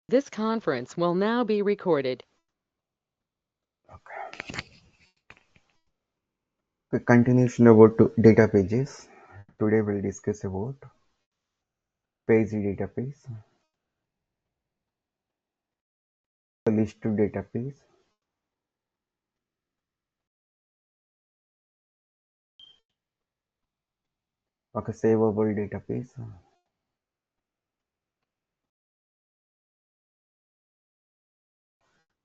This conference will now be recorded. Okay, continuation about data pages. Today we'll discuss about page database, the list to database, okay, savable database,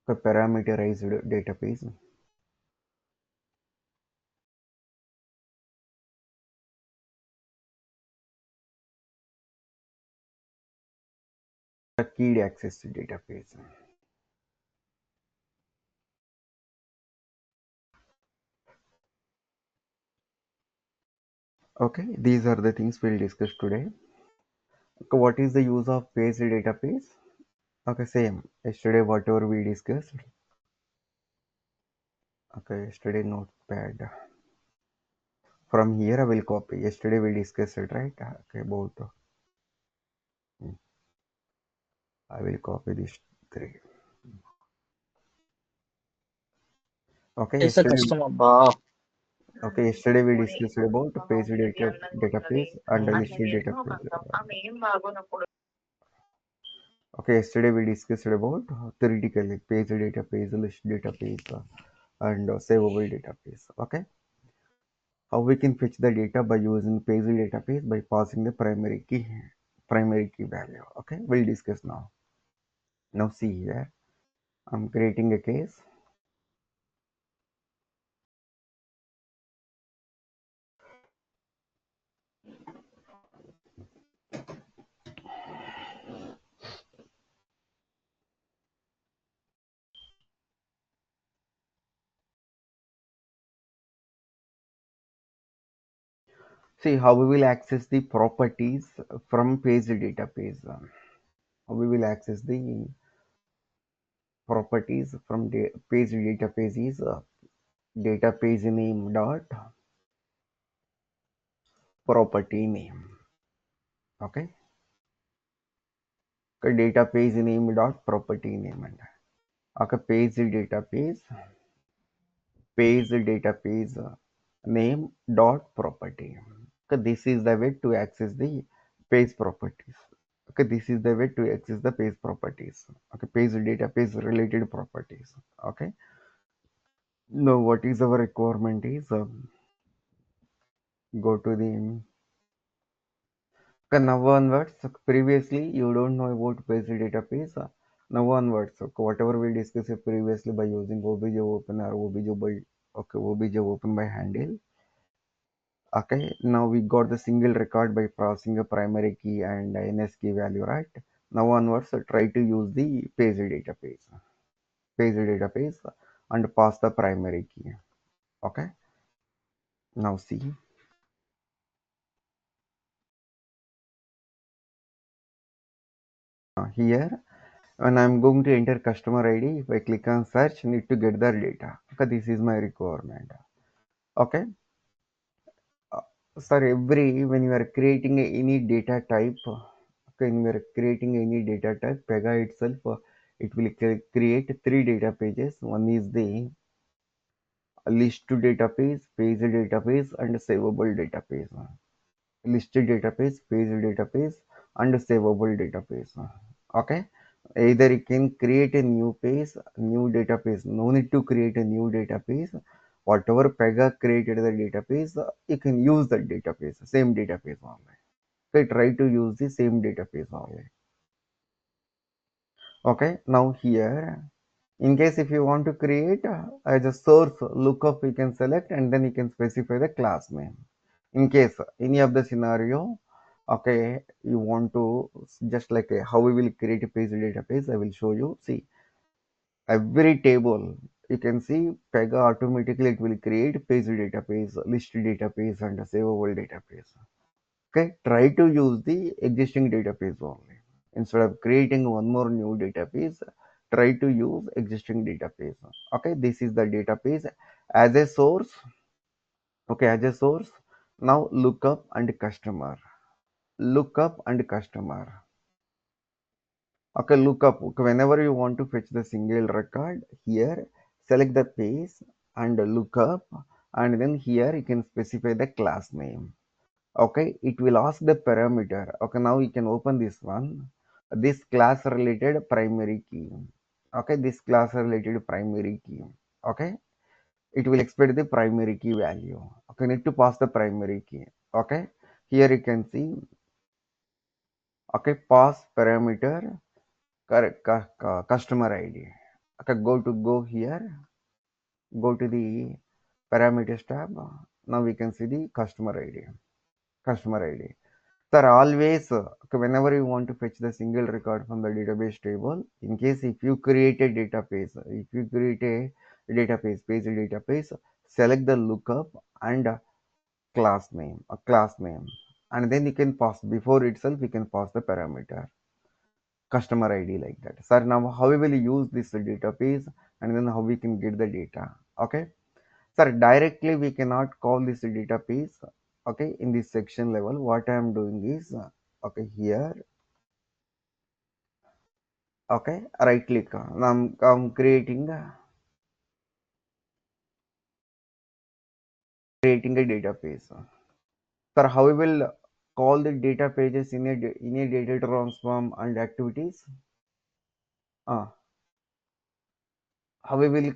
okay, parameterized database, a keyed access database. Okay, these are the things we'll discuss today. Okay, what is the use of page database? Okay, same. Yesterday, whatever we discussed. Okay, yesterday notepad. From here, I will copy. Yesterday we discussed it, right? Okay, about. I will copy these three. Okay, It's a yesterday. customer bar. Okay, yesterday we discussed about page data database and a listed database. Okay, yesterday we discussed about theoretically page database, list database, and savable database. Okay, how we can fetch the data by using page database by passing the primary key value. Okay, we'll discuss now. Now see here, I'm creating a case. See how we will access the properties from page database. How we will access the properties from page database is database name dot property name. Okay, database name dot property name and okay, page database name dot property. Okay, this is the way to access the page properties. Okay, this is the way to access the page properties. Okay, page database related properties. Okay, now what is our requirement is go to the now onwards, previously you don't know about page database. Now onwards, whatever we discussed previously by using obj open or obj open by handle. Okay, now we got the single record by passing a primary key and ns key value, right? Now onwards, try to use the page database, and pass the primary key. Okay, now see here. When I'm going to enter customer ID, if I click on search, need to get the data. Okay, this is my requirement. Okay, sir, when you are creating any data type, okay, when you are creating any data type, Pega itself, it will create three data pages. One is the list to database, page database, and savable database. Listed database, page database, and savable database. Okay, either you can create a new page, new database. No need to create a new database. Whatever Pega created the database, you can use that database, same database only. Okay, try to use the same database only. Okay, now here, in case if you want to create as a source lookup, you can select and then you can specify the class name. In case any of the scenario, okay, you want to just like how we will create a page database, I will show you. See, every table you can see Pega automatically it will create page database, list database, and a savable database. Okay, try to use the existing database only. Instead of creating one more new database, try to use existing database. Okay, this is the database as a source. Okay, as a source. Now lookup and customer. Lookup and customer. Okay, look up. Okay, whenever you want to fetch the single record, here select the page and look up, and then here you can specify the class name. Okay, it will ask the parameter. Okay, now you can open this one, this class related primary key. Okay, this class related primary key. Okay, it will expect the primary key value. Okay, need to pass the primary key. Okay, here you can see. Okay, pass parameter correct customer ID. Okay, go here, go to the parameters tab. Now we can see the customer ID. Customer ID. Sir, always okay, whenever you want to fetch the single record from the database table, in case if you create a database, if you create a database page database, select the lookup and class name, and then you can pass before itself. You can pass the parameter customer ID like that. Sir, now how we will use this database and then how we can get the data. Okay. Sir, directly we cannot call this database. Okay, in this section level, what I am doing is okay here. Okay, right click. Now I'm creating a database. Sir, how we will call the data pages in a data transform and activities? Uh, how we will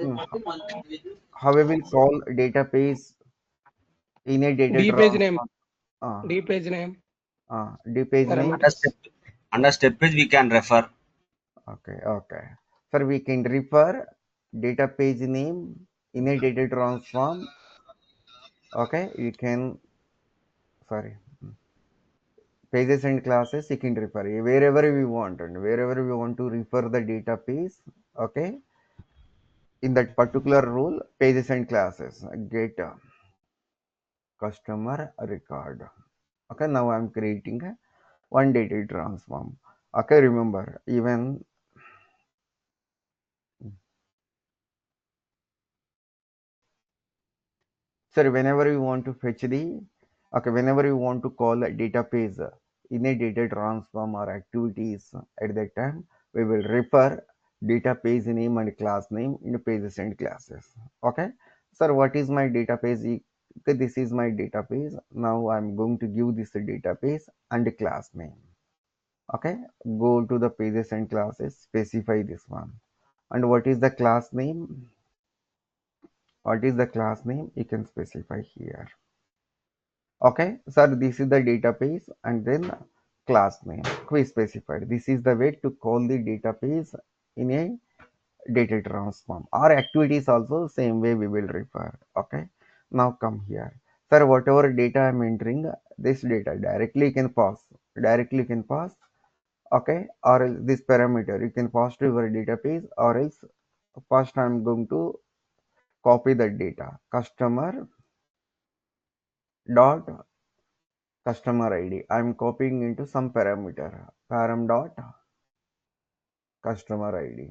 mm, how we will call database in a data D page name. transform? Uh, D page name. the page name. Under Parameters. step, under step page we can refer. Okay, okay. Sir, we can refer data page name in a data transform. Okay, you can, sorry, pages and classes you can refer wherever we want, and wherever we want to refer the database. Okay, in that particular rule, pages and classes get customer record. Okay, now I'm creating one data transform. Okay, remember even. Sir, whenever you want to fetch the, okay, whenever you want to call a database in a data transform or activities, at that time, we will refer database name and class name in pages and classes. Okay. Sir, what is my database? Okay, this is my database. Now I'm going to give this database and a class name. Okay. Go to the pages and classes, specify this one. And what is the class name? What is the class name? You can specify here. Okay, sir, this is the database and then class name. We specified. This is the way to call the database in a data transform. Our activities also same way we will refer. Okay, now come here. Sir, whatever data I'm entering, this data directly you can pass. Directly you can pass. Okay, or else this parameter you can pass to your database, or else first I'm going to copy the data. Customer dot customer ID. I'm copying into some parameter. Param dot customer ID.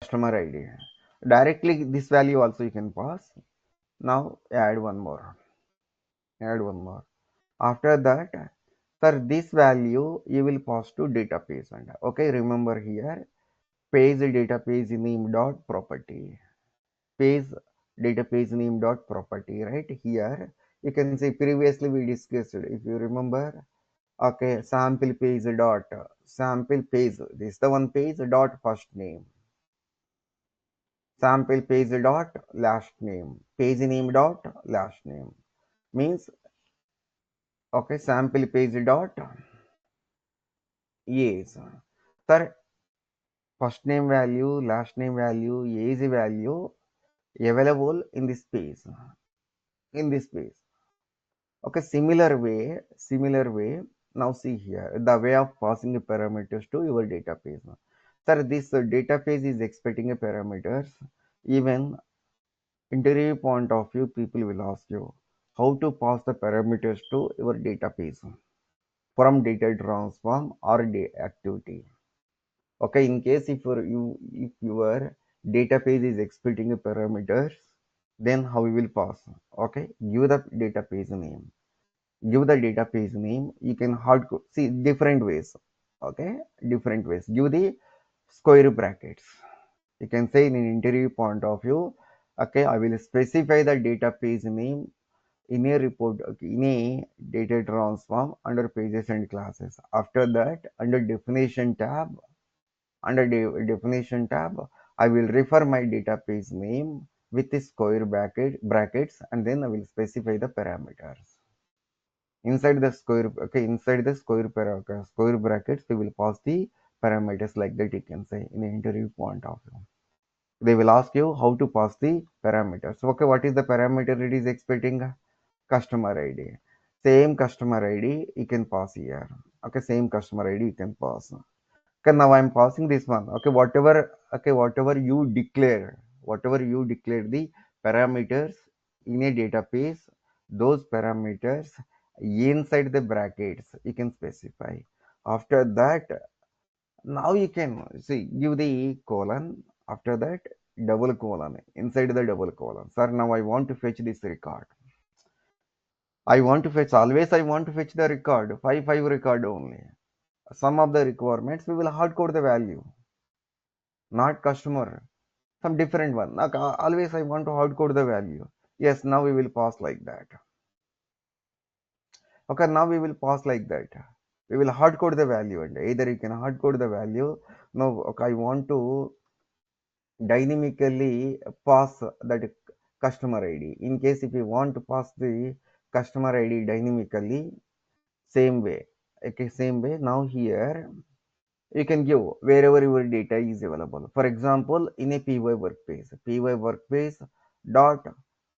Customer ID. Directly this value also you can pass. Now add one more. Add one more. After that, sir, this value you will pass to database. And okay, remember here, page database name dot property. Page database name dot property. Right here, you can say previously we discussed. If you remember, okay, sample page, this is the one page dot first name, sample page dot last name, page name dot last name, means okay, sample page dot, yes sir, first name value, last name value, age value available in this page, in this page. Okay, similar way. Now see here the way of passing the parameters to your database. Sir, this database is expecting a parameters. Even interview point of view, people will ask you how to pass the parameters to your database from data transform or activity. Okay, in case if your database is expecting a parameters, Then how we will pass? Okay, give the data page name. Give the data page name. You can hard code, see different ways. Okay, different ways. Give the square brackets. You can say in an interview point of view, okay, I will specify the data page name in a report, okay, in a data transform under pages and classes. After that, under definition tab, definition tab, I will refer my data page name with the square brackets, and then I will specify the parameters. Inside the square, okay, inside the square brackets, we will pass the parameters like that, you can say in an interview point of view. They will ask you how to pass the parameters. Okay, what is the parameter it is expecting? Customer ID. Same customer ID you can pass here. Okay, same customer ID you can pass. Okay, now I'm passing this one. Okay, whatever you declare the parameters in a database, those parameters inside the brackets you can specify. After that, now you can see give the colon. After that, double colon. Inside the double colon, sir, now I want to fetch this record. I want to fetch, always I want to fetch the record, 5 record only. Some of the requirements we will hard code the value, not customer. Some different one. Like, always I want to hard code the value. Yes, now we will pass like that. Okay, now we will pass like that. We will hard code the value, and either you can hard code the value. No, okay, I want to dynamically pass that customer ID. In case if you want to pass the customer ID dynamically, same way. Okay, same way. Now here you can give wherever your data is available. For example, in a py workpage dot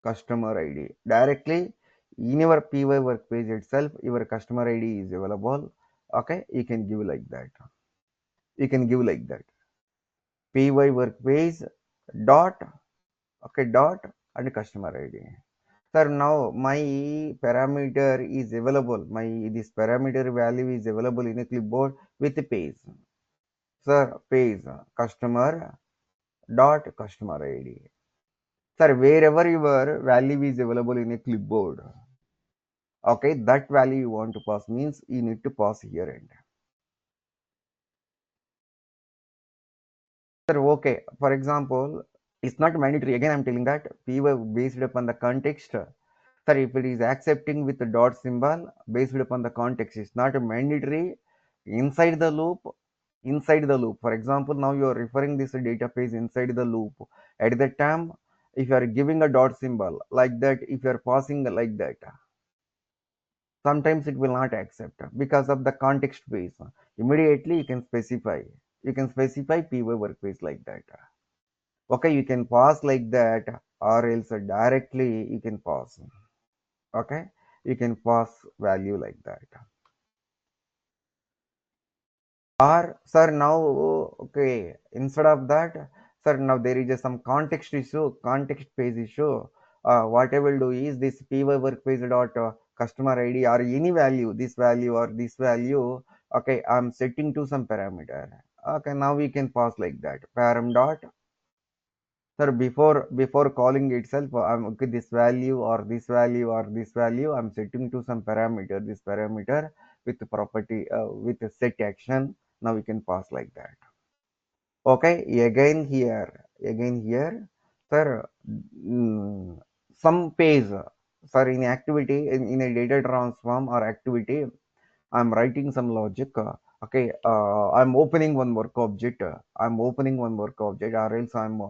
customer ID, directly in your py workpage itself, your customer ID is available. Okay, you can give like that. You can give like that. Py workpage dot, okay, dot and customer ID. Sir, now my parameter is available. My this parameter value is available in a clipboard with a page. Sir, page customer dot customer ID. Sir, wherever your value is available in a clipboard, okay, that value you want to pass means you need to pass here end. Sir, okay. For example, it's not mandatory. Again, I'm telling that P based upon the context. Sir, if it is accepting with the dot symbol based upon the context, it's not a mandatory. Inside the loop, inside the loop. For example, now you are referring this database inside the loop. At that time, if you are giving a dot symbol like that, if you are passing like that, sometimes it will not accept because of the context base. Immediately you can specify. You can specify py workplace like that. Okay, you can pass like that, or else directly you can pass. Okay, you can pass value like that. Or sir, now okay, instead of that, sir, now there is some context issue, context page issue. What I will do is this py workpage dot customer ID or any value, this value or this value. Okay, I'm setting to some parameter. Okay, now we can pass like that. Param dot, sir, before calling itself, I'm okay, this value or this value or this value, I'm setting to some parameter. This parameter with the property with a set action. Now we can pass like that. Okay, again here, sir. Some page, sir, in activity in a data transform or activity, I'm writing some logic. Okay, I'm opening one work object. I'm opening one work object, or else I'm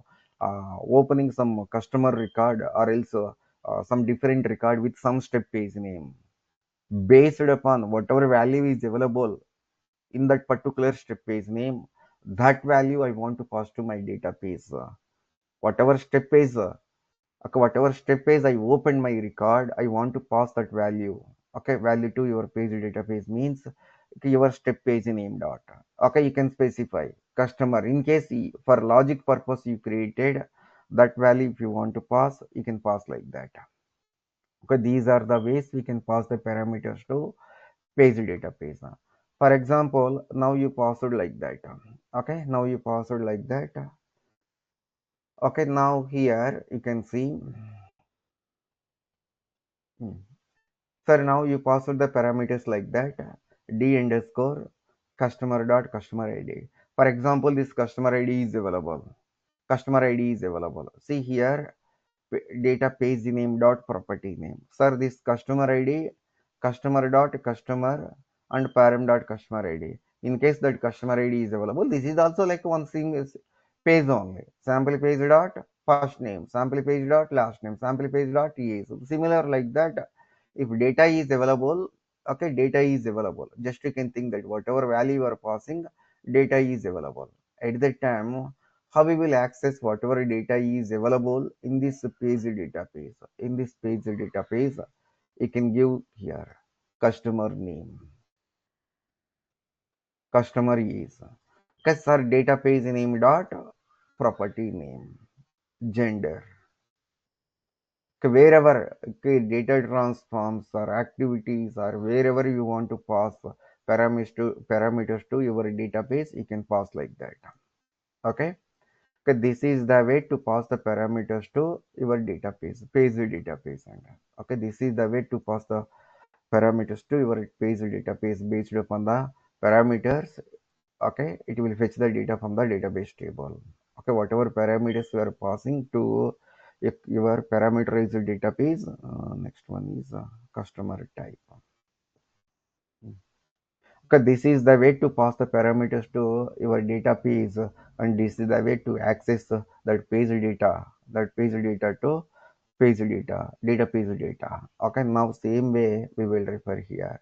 opening some customer record, or else some different record with some step page name. Based upon whatever value is available in that particular step page name, that value I want to pass to my database. Whatever step page, okay, whatever step page I open my record, I want to pass that value. Okay, value to your page database means okay, your step page name dot. Okay, you can specify customer. In case for logic purpose you created that value, if you want to pass, you can pass like that. Okay, these are the ways we can pass the parameters to page database. For example, now you pass it like that. Okay, now you pass it like that. Okay, now here you can see. Hmm. Sir, now you pass out the parameters like that. D underscore customer dot customer ID. For example, this customer ID is available. Customer ID is available. See here, data page name dot property name. Sir, this customer ID, customer dot customer and param dot customer ID. In case that customer ID is available, this is also like one single page only. Sample page dot first name, sample page dot last name, sample page dot EA. So similar like that. If data is available, okay, data is available. Just you can think that whatever value you are passing, data is available. At that time, how we will access whatever data is available in this page database. In this page database, you can give here customer name, customer is, okay, sir, database name dot property name, gender, okay, wherever, okay, data transforms or activities or wherever you want to pass parameters to your database, you can pass like that. Okay. Okay, this is the way to pass the parameters to your database, page database. And okay, this is the way to pass the parameters to your page database based upon the parameters. Okay, it will fetch the data from the database table. Okay, whatever parameters you are passing to your parameterized database. Next one is customer type. Okay, this is the way to pass the parameters to your data page, and this is the way to access that page data to page data, database data. Okay, now same way we will refer here.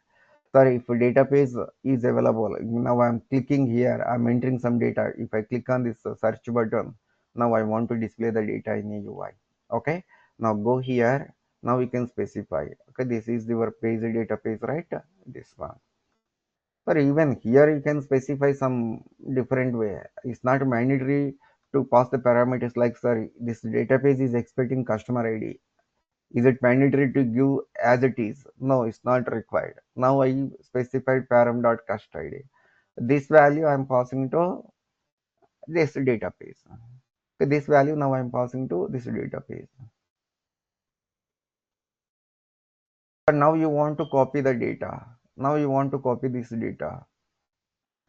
Sorry, if database is available, now I'm clicking here, I'm entering some data. If I click on this search button, now I want to display the data in a UI. Okay, now go here. Now we can specify. Okay, this is your page database, right? This one. Or even here you can specify some different way. It's not mandatory to pass the parameters like, sir, this database is expecting customer ID. Is it mandatory to give as it is? No, it's not required. Now I specified param.cust ID. This value I'm passing to this database. Okay, this value now I'm passing to this database. But now you want to copy the data. Now you want to copy this data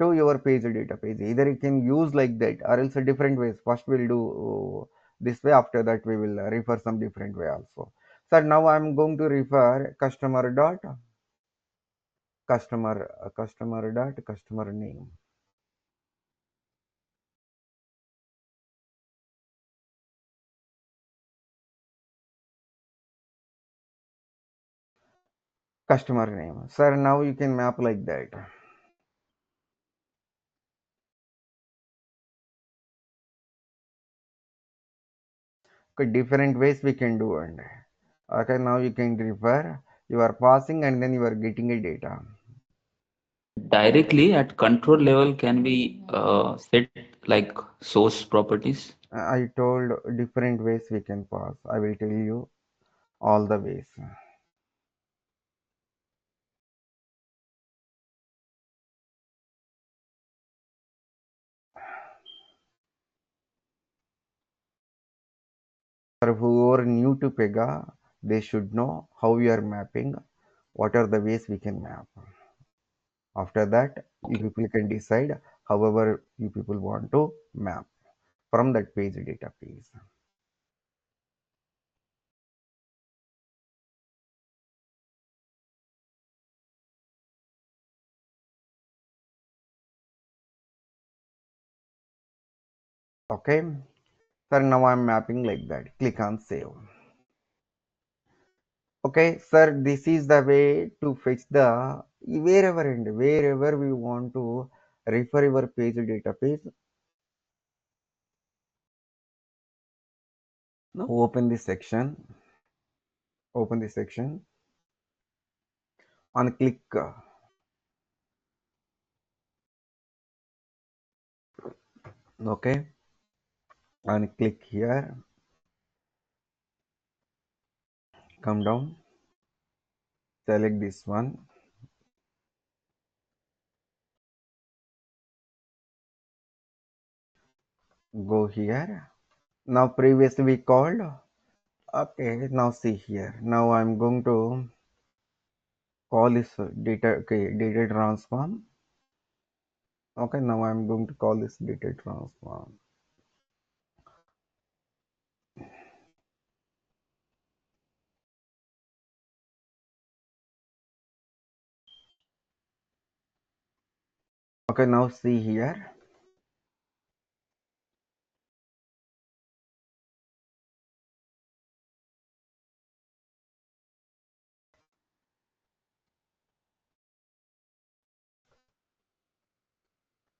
to your page database. Either you can use like that or else a different ways. First we'll do this way. After that we will refer some different way also. So now I'm going to refer customer dot customer name, customer name. Sir, now you can map like that. Okay, different ways we can do. And okay, now you can refer, you are passing and then you are getting a data. Directly at control level, can we set like source properties? I told different ways we can pass. I will tell you all the ways. For who are new to Pega, they should know how we are mapping, what are the ways we can map. After that, you Okay. people can decide however you people want to map from that page database. Okay, sir, now I'm mapping like that. Click on save. Okay, sir, this is the way to fetch the wherever we want to refer your page database. Now open this section and click okay, and click here, come down, select this one, go here. Now previously we called Okay, now see here. Now I'm going to call this data, okay, data transform. Okay, now I'm going to call this data transform. Okay, now see here.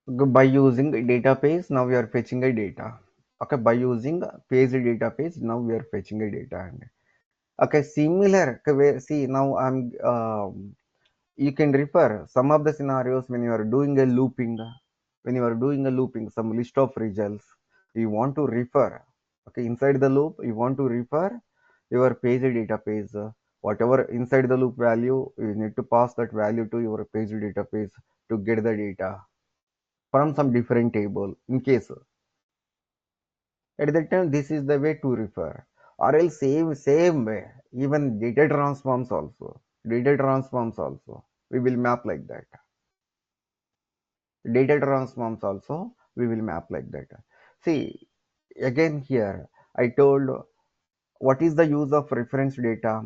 By using database, now we are fetching a data. Okay, by using page database, now we are fetching a data. And okay, similar. Okay, see now you can refer some of the scenarios when you are doing a looping. When you are doing a looping, some list of results you want to refer. Okay, inside the loop, you want to refer your page database. Whatever inside the loop value, you need to pass that value to your page database to get the data from some different table. In case at that time, this is the way to refer, or else same way. Even data transforms also. We will map like that. Data transforms also we will map like that. See again here I told what is the use of reference data.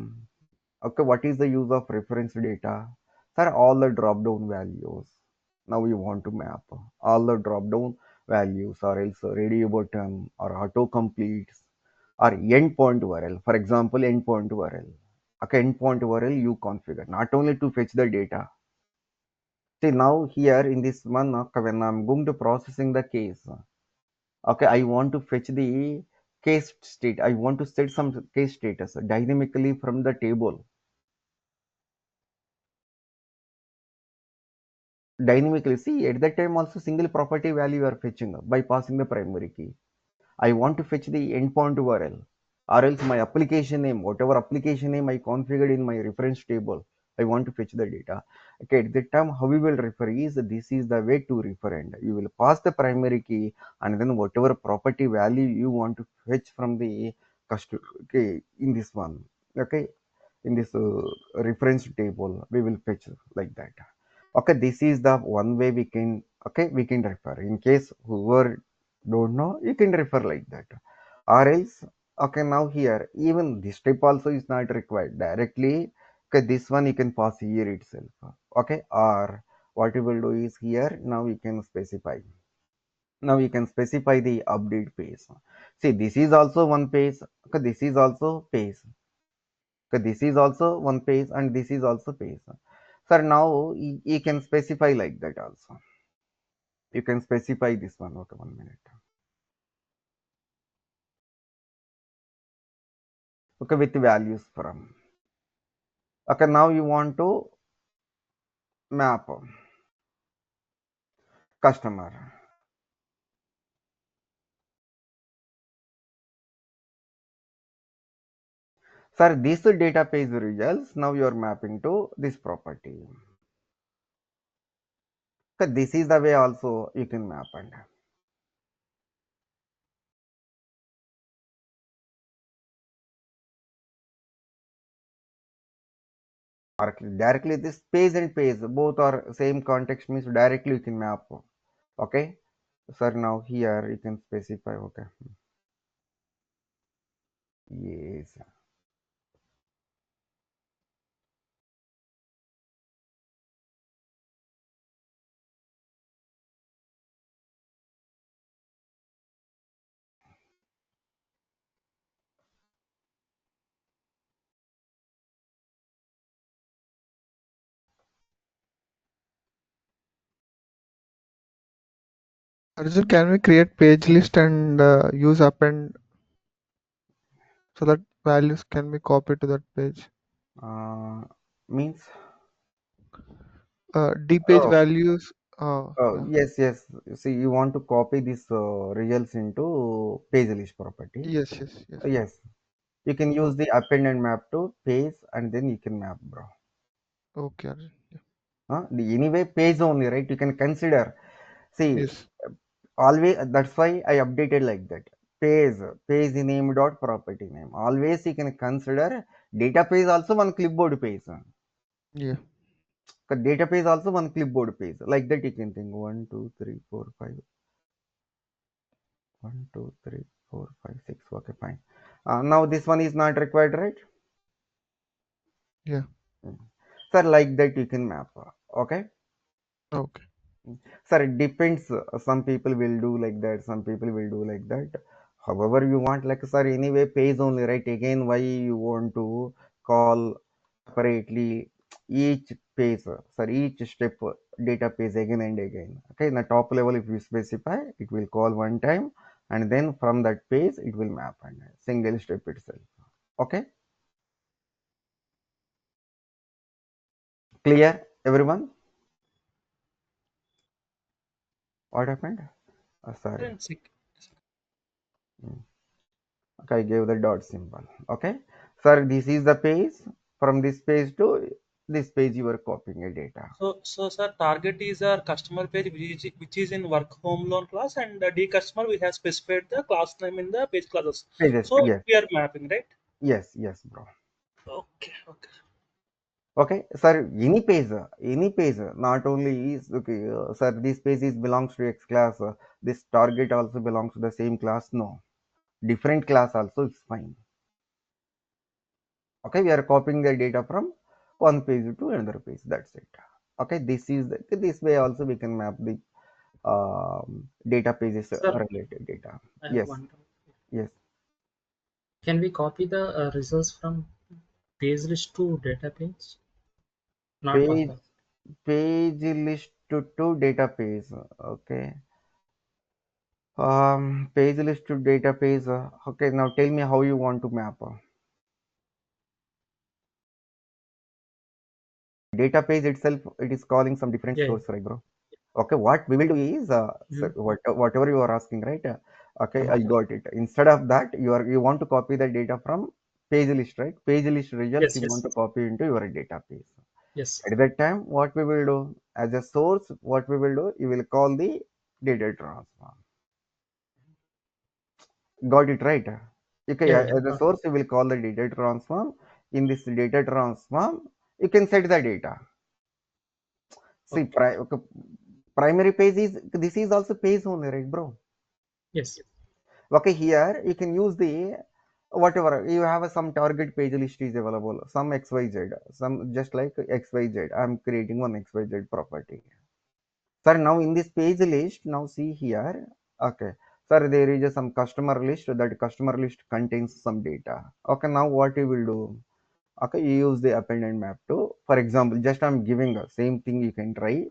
Okay, what is the use of reference data? Sir, all the drop down values. Now we want to map all the drop down values, or else radio button or auto completes or endpoint URL. For example, endpoint URL. Okay, endpoint URL you configure not only to fetch the data. See now here in this one, when I'm going to processing the case, okay, I want to fetch the case state. I want to set some case status dynamically from the table. Dynamically, see at that time also single property value you are fetching by passing the primary key. I want to fetch the endpoint URL, or else my application name, whatever application name I configured in my reference table, I want to fetch the data. Okay, at that time, how we will refer is this is the way to refer, and you will pass the primary key, and then whatever property value you want to fetch from the customer. Okay, in this one, okay, in this reference table, we will fetch like that. Okay, this is the one way we can, okay, we can refer. In case whoever don't know, you can refer like that, or else okay, now here even this type also is not required directly. Okay, this one you can pass here itself. Okay, or what you will do is here now you can specify. Now you can specify the update page. See, this is also one page. Okay, this is also page. Okay, this is also one page, and this is also page. Sir, now you can specify like that also. You can specify this one. Okay, 1 minute. Okay, with values from. Okay, now you want to map customer. Sir, this data page results. Now you are mapping to this property. Okay, this is the way also you can map and directly this page and page both are same context means directly you can map. Okay, sir, now here you can specify. Okay, yes. Arjun, can we create page list and use append so that values can be copied to that page? Means D page oh, values. oh, Yeah. yes, yes. See, you want to copy this results into page list property. Yes, yes, yes. Yes, you can use the append and map to page, and then you can map, bro. Okay, Arjun. Yeah. The anyway page only, right? You can consider. See, Yes. always that's why I updated like that. page name dot property name. Always you can consider data page also one clipboard page. Yeah. Data page also one clipboard page. Like that you can think 1, 2, 3, 4, 5. 1, 2, 3, 4, 5, 6. Okay, fine. Now this one is not required, right? Yeah. Sir, like that you can map. Okay. Okay. Sir, it depends. Some people will do like that. Some people will do like that. However, you want like sir, anyway, page only, right? Again, why you want to call separately each page, sir, each step data page again and again. Okay, in the top level, if you specify, it will call one time, and then from that page, it will map and single step itself. Okay, clear, everyone? What happened? Sorry. And Hmm. Okay, I gave the dot symbol. Okay, sir, this is the page. From this page to this page, you are copying a data. so sir, target is our customer page, which is in work home loan class, and D customer we have specified the class name in the page classes. Pages, So yes, we are mapping, right? yes, bro. Okay, okay. Okay, sir, any page, not only is okay, sir, this page is belongs to X class. This target also belongs to the same class. No, different class also is fine. Okay, we are copying the data from one page to another page. That's it. Okay, this way also we can map the data pages Sir, related data. I have Yes, one doubt. yes. Can we copy the results from page list to data page? Not Page possible. page list to data page. Okay. Page list to data page. Okay. Now tell me how you want to map. Data page itself, it is calling some different Yeah. stores, right, bro? Okay. What we will do is, Mm-hmm. whatever you are asking, right? Okay, I Okay. got it. Instead of that, you want to copy the data from page list, right? Page list results Yes, you want yes, to copy into your database. yes. At that time, what we will do as a source, what we will do, you will call the data transform. Got it right? Okay, Yeah, yeah. as a Got it. source, you will call the data transform. In this data transform, you can set the data. See, Okay. okay, primary page is this is also page only, right, bro? Yes. Okay, here you can use the whatever you have some target page list is available, some XYZ, some just like XYZ. I'm creating one XYZ property. Sir, now in this page list, now see here. Okay. Sir, there is some customer list. That customer list contains some data. Okay, now what you will do? Okay, you use the append and map to, for example, just I'm giving the same thing you can try.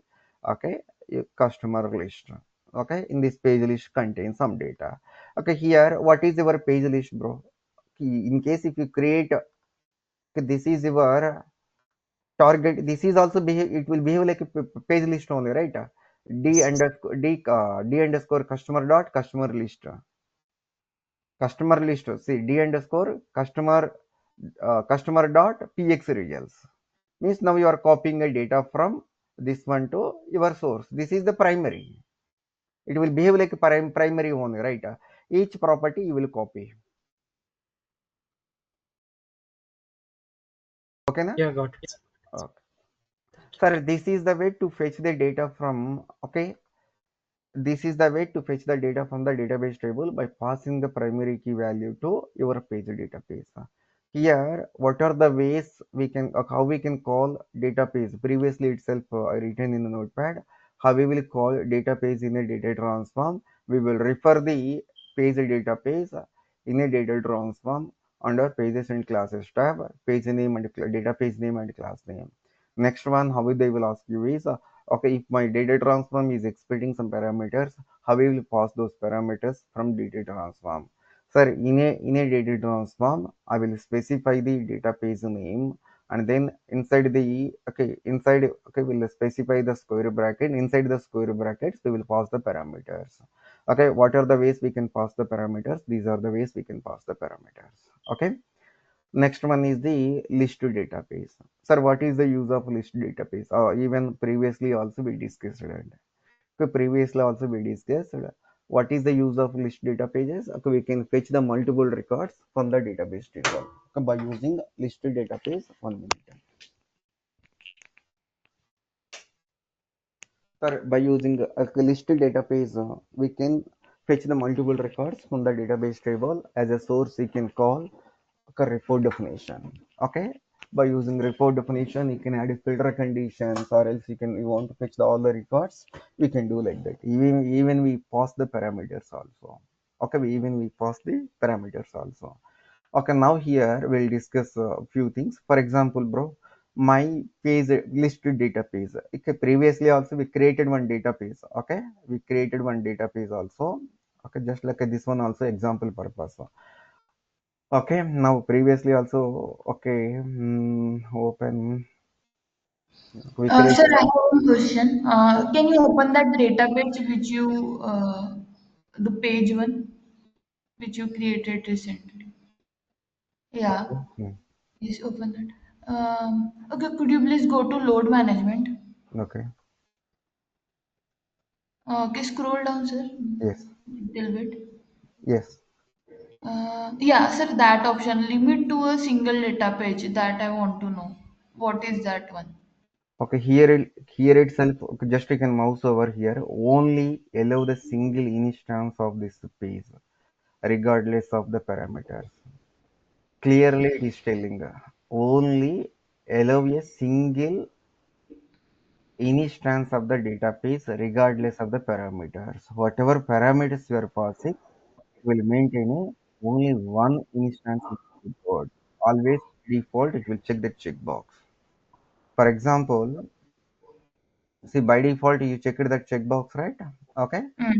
Okay, customer list. Okay, in this page list contains some data. Okay, here, what is your page list, bro? In case if you create, okay, this is your target, this is also behave, it will behave like a page list only, right? d Yes. underscore d d underscore customer dot customer list, see d underscore customer dot px results means now you are copying a data from this one to your source. This is the primary, it will behave like a primary only, right? Each property you will copy. Okay na? Yeah, got it. Okay. Sir, this is the way to fetch the data from, okay, this is the way to fetch the data from the database table by passing the primary key value to your page database. Here, what are the ways we can, how we can call database? Previously itself written in the notepad. How we will call database in a data transform? We will refer the page database in a data transform under pages and classes tab, page name and database name and class name. Next one, how they will ask you is, okay, if my data transform is expecting some parameters, how we will pass those parameters from data transform? Sir, in a data transform, I will specify the database name, and then inside the, okay, inside, okay, we'll specify the square bracket. Inside the square brackets, we will pass the parameters. Okay, what are the ways we can pass the parameters? These are the ways we can pass the parameters. Okay. Next one is the list database. Sir, what is the use of list database? Even previously also we discussed that. Okay, previously also we discussed. What is the use of list data pages? Okay, we can fetch the multiple records from the database table, okay, by using list database. 1 minute. Sir, by using a list database, we can fetch the multiple records from the database table. As a source, you can call a report definition. Okay, by using report definition, you can add filter conditions, or else you want to fetch all the records. We can do like that. Even we pass the parameters also. Okay, we pass the parameters also. Okay, now here we'll discuss a few things. For example, bro, my page list database. Okay, previously also we created one database. Okay, we created one database also. Okay, just like this one also example purpose. Okay, now previously also okay, open. We Sir, created. I have one question. Can you open that data page which you, the page one, which you created recently? Yeah, Okay. yes, open that. Okay, could you please go to load management? Okay. Okay, scroll down, sir, Yes. little bit. Yes. Yeah, sir, that option, limit to a single data page, that I want to know. What is that one? Okay. Here itself. Okay, just you can mouse over here. Only allow the single instance of this page, regardless of the parameters. Clearly, it is telling only allow a single instance of the database regardless of the parameters. Whatever parameters you are passing, it will maintain only one instance in the board. Always default, it will check the checkbox. For example, see by default you checked that checkbox, right? Okay. Mm.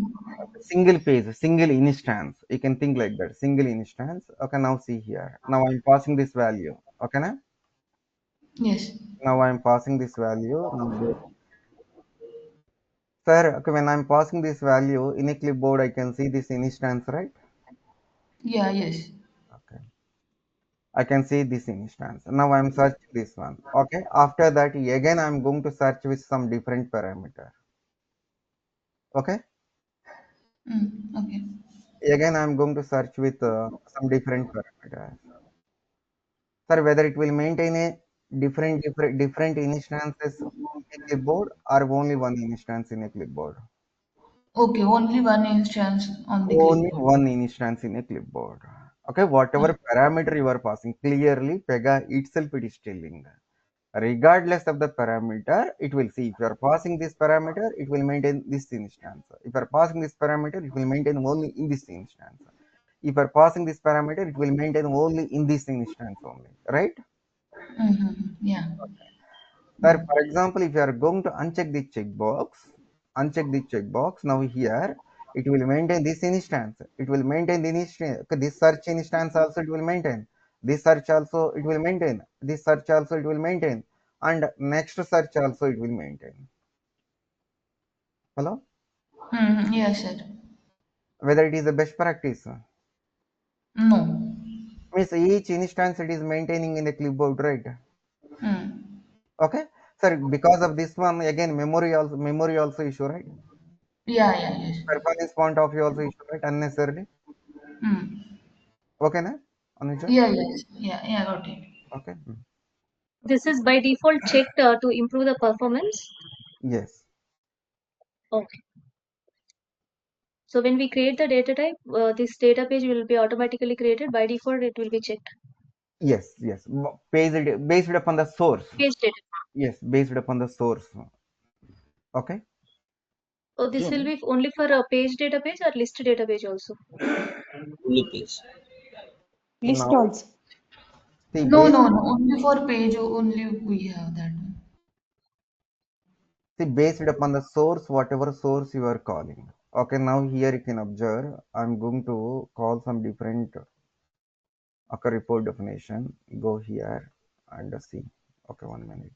Single page, single instance. You can think like that. Single instance. Okay, now see here. Now I'm passing this value. Okay, now? Yes. Now I'm passing this value. Now sir, okay, when I'm passing this value in a clipboard, I can see this instance, right? Yeah, yes. Okay. I can see this instance. Now I'm searching this one. Okay. After that, again, I'm going to search with some different parameter. Okay. Okay. Again, I'm going to search with some different parameters. Sir, whether it will maintain a different instances in a clipboard or only one instance in a clipboard. Okay, only one instance on the Only clipboard. one instance in a clipboard. Okay, whatever parameter you are passing, clearly Pega itself it is telling. Regardless of the parameter, it will see if you are passing this parameter, it will maintain this instance. If you are passing this parameter, it will maintain only in this instance. If you are passing this parameter, it will maintain only in this instance only, right? Yeah. Sir, for example, if you are going to uncheck the checkbox, now here it will maintain this instance. It will maintain the instance. Okay, this search instance also it will maintain. This search also it will maintain. This search also it will maintain. And next search also it will maintain. Hello? Yes, sir. Whether it is the best practice. No. Means each instance it is maintaining in the clipboard, right? Hmm. Okay. Sir, because of this one, again memory also issue, right? Yeah, yeah, yes. Performance point of view also issue, right? Unnecessarily. Hmm. Okay, na? Anuja? Yeah, yes. Yeah, yeah, got it. Okay. This is by default checked to improve the performance. Yes. Okay. So when we create the data type, this data page will be automatically created. By default, it will be checked. Yes. Yes. Based upon the source. Page data. Yes. Based upon the source. Okay. So this will be only for a page data page or list data page also. Only page. List Now, also. see, No, based no, no. Only for page, only we have that one. based upon the source, whatever source you are calling. Okay. Now here you can observe. I'm going to call some different okay report definition. Go here and see. Okay. 1 minute.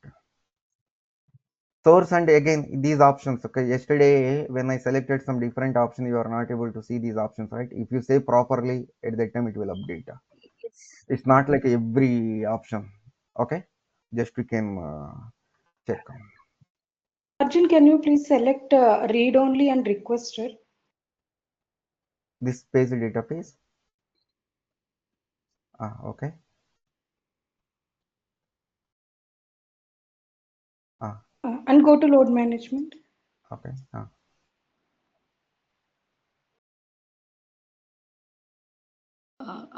Source and again these options. Okay, yesterday when I selected some different option, you are not able to see these options, right? If you say properly at that time, it will update. Yes. It's not like every option. Okay, just we can check. Arjun, can you please select read only and requested? this page database. Okay. And go to load management. Okay.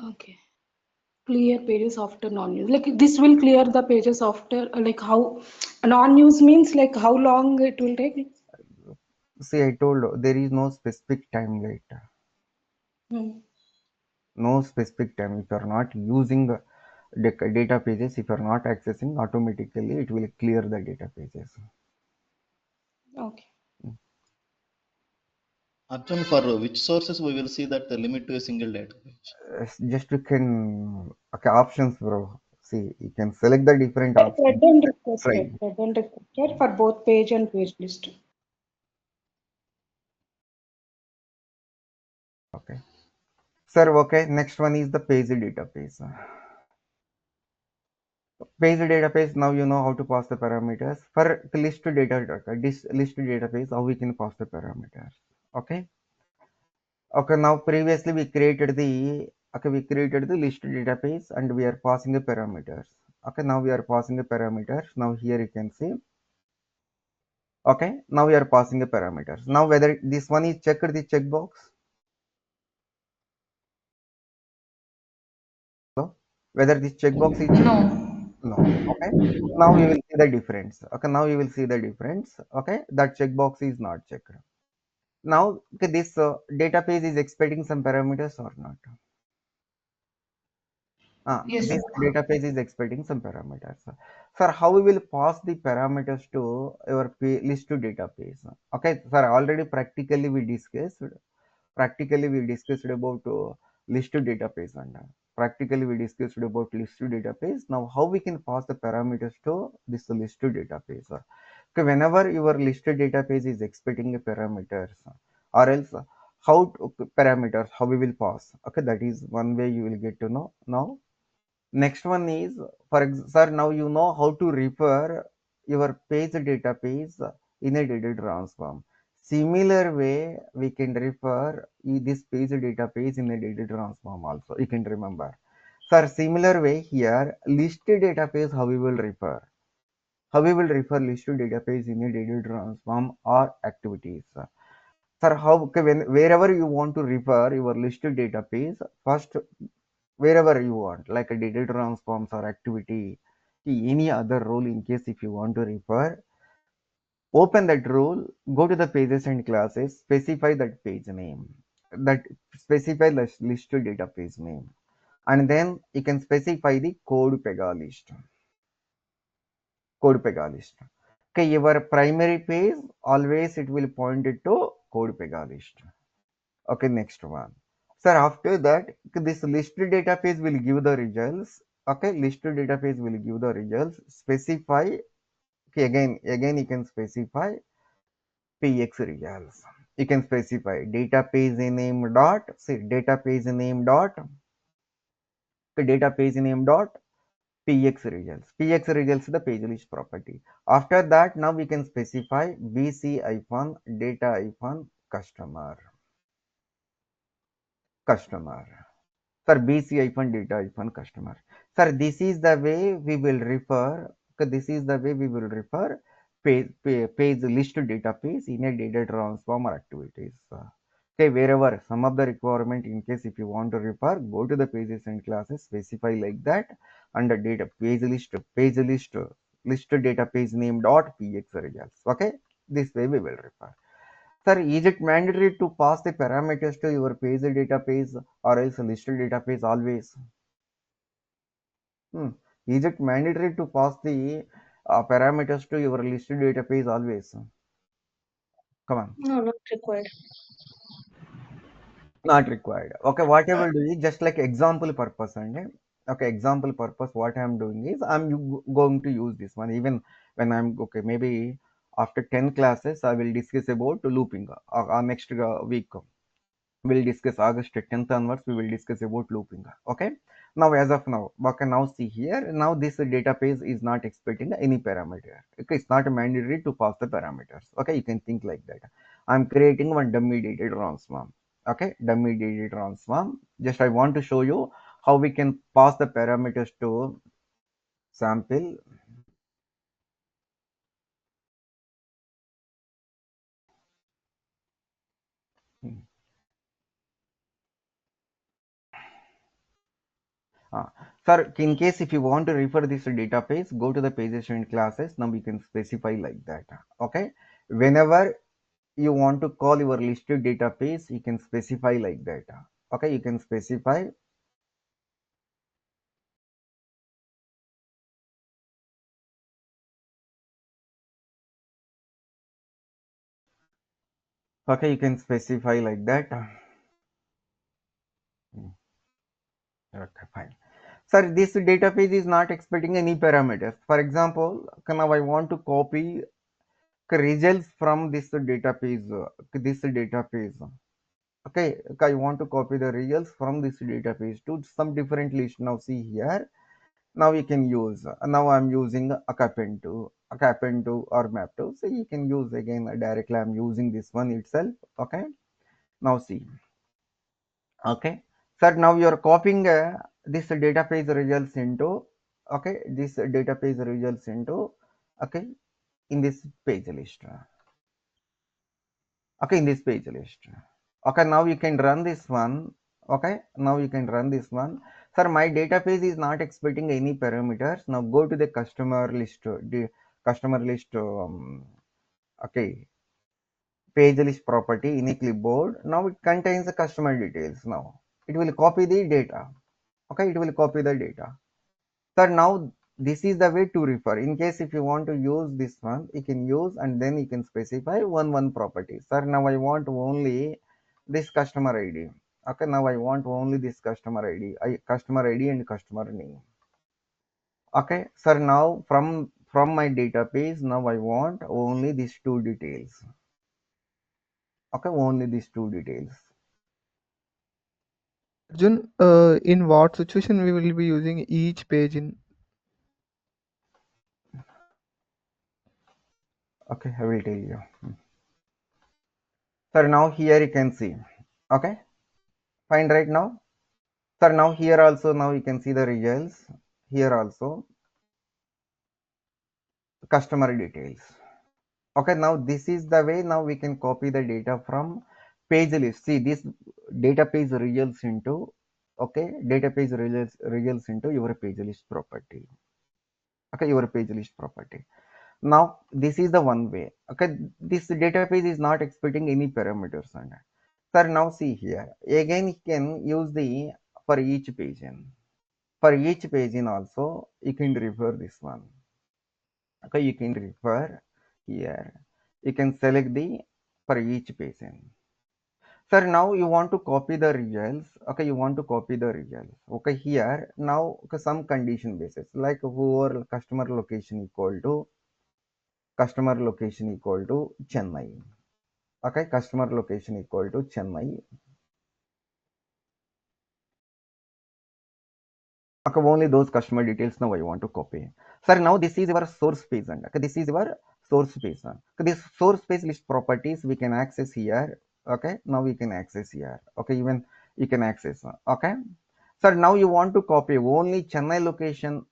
Okay. Clear pages after non-use. Like this will clear the pages after, like how non-use means like how long it will take. See, I told there is no specific time limit. No specific time. If you are not using the data pages, if you are not accessing, automatically it will clear the data pages. Okay. Arjun, for which sources we will see that the limit to a single data page? Just you can, okay, options, bro. See, you can select the different Thread options. and Try. requested for both page and page list. Okay. Sir, okay. Next one is the page database. Page database. Now you know how to pass the parameters. For the list data, this list database, how we can pass the parameters. Okay. Okay. Now previously we created the list database and we are passing the parameters. Okay. Now we are passing the parameters. Now here you can see. Okay. Now we are passing the parameters. Now whether this one is checked the checkbox. No. Whether this checkbox is checked. No. No. Okay. Now you will see the difference. Okay. Now you will see the difference. Okay. That checkbox is not checked. Now, okay, this database is expecting some parameters or not? Yes, sir. This database is expecting some parameters. Sir, how we will pass the parameters to your list to database? Okay, sir, already practically we discussed about list to database and practically we discussed about list to database. Now, how we can pass the parameters to this list to database? Okay, whenever your listed database is expecting a parameters or else how parameters, how we will pass. Okay, that is one way you will get to know. Now next one is, sir, now you know how to refer your page database in a data transform. Similar way, we can refer this page database in a data transform also. You can remember. Sir, similar way here, listed database, how we will refer. How we will refer listed database in a data transform or activities. Sir, how, okay, wherever you want to refer your listed database, first wherever you want, like a data transforms or activity, any other role in case if you want to refer, open that role, go to the pages and classes, specify that page name, that specify the list to database name, and then you can specify the code Pega list. Code Pega list. Okay, your primary page always it will point it to code Pega list. Okay, next one. Sir, after that, this list database will give the results. Okay, list database will give the results. Specify, okay, again you can specify px results. You can specify database name dot, see database name dot, okay, database name dot px results. Px results is the page list property. After that, now we can specify bc hyphen data hyphen customer. Sir, BC-data customer. Sir, this is the way we will refer. Okay, this is the way we will refer page list database in a data transformer activities. Okay, wherever some of the requirement in case if you want to refer, go to the pages and classes, specify like that under data list database name dot px results. Okay, this way we will refer. Sir, is it mandatory to pass the parameters to your page database or else listed database always? Is it mandatory to pass the parameters to your listed database always? Come on. No, not required. Not required. Okay, what I will do is just like example purpose and okay, example purpose. What I am doing is going to use this one even when I'm okay. Maybe after 10 classes, I will discuss about looping. Next week we'll discuss August 10th onwards. We will discuss about looping. Okay. Now, as of now, okay. Now see here. Now this database is not expecting any parameter. Okay, it's not mandatory to pass the parameters. Okay, you can think like that. I'm creating one dummy data transform. Okay, dummy DD transform. Just I want to show you how we can pass the parameters to sample. Uh, Sir, in case if you want to refer this database, go to the pages and classes. Now we can specify like that. Okay, whenever you want to call your listed database, you can specify like that. Okay, you can specify. Okay, you can specify like that. Okay, fine. Sir, this database is not expecting any parameters. For example, now I want to copy results from this database. This database. Okay, I want to copy the results from this database to some different list. Now see here. Now you can use. Now I'm using a append to or map to. So you can use again directly. I'm using this one itself. Okay. Now see. Okay, sir, now you are copying this database results into, okay, this database results into, okay, in this page list. Okay, in this page list. Okay, now you can run this one. Okay, now you can run this one. Sir, my database is not expecting any parameters. Now go to the customer list, the customer list, okay, page list property in a clipboard. Now it contains the customer details. Now it will copy the data. Okay, it will copy the data. Sir, now this is the way to refer. In case if you want to use this one, you can use and then you can specify one property. Sir, now I want only this customer ID. Okay, now I want only this customer ID, customer ID and customer name. Okay, sir, now from my database, now I want only these two details. Okay, only these two details. Arjun, in what situation we will be using each page in? Okay, I will tell you. Sir, now here you can see. Okay, fine right now. Sir, now here also now you can see the results. Here also customer details. Okay, now this is the way now we can copy the data from page list. See this database results into, okay, database results into your page list property. Okay, your page list property. Now this is the one way. Okay, this database is not expecting any parameters on it. Sir, now see here again you can use the for each page in. For each page in also you can refer this one. Okay, you can refer here. You can select the for each page in. Sir, now you want to copy the results. Okay, you want to copy the results. Okay, here now okay, some condition basis like whoever customer location equal to Chennai. Okay, customer location equal to Chennai. Okay, only those customer details now I want to copy. Sir, now this is your source page and okay, this is your source page. Okay, this source page list properties we can access here. Okay, now we can access here. Okay, even you can access. Okay, sir, now you want to copy only Chennai location.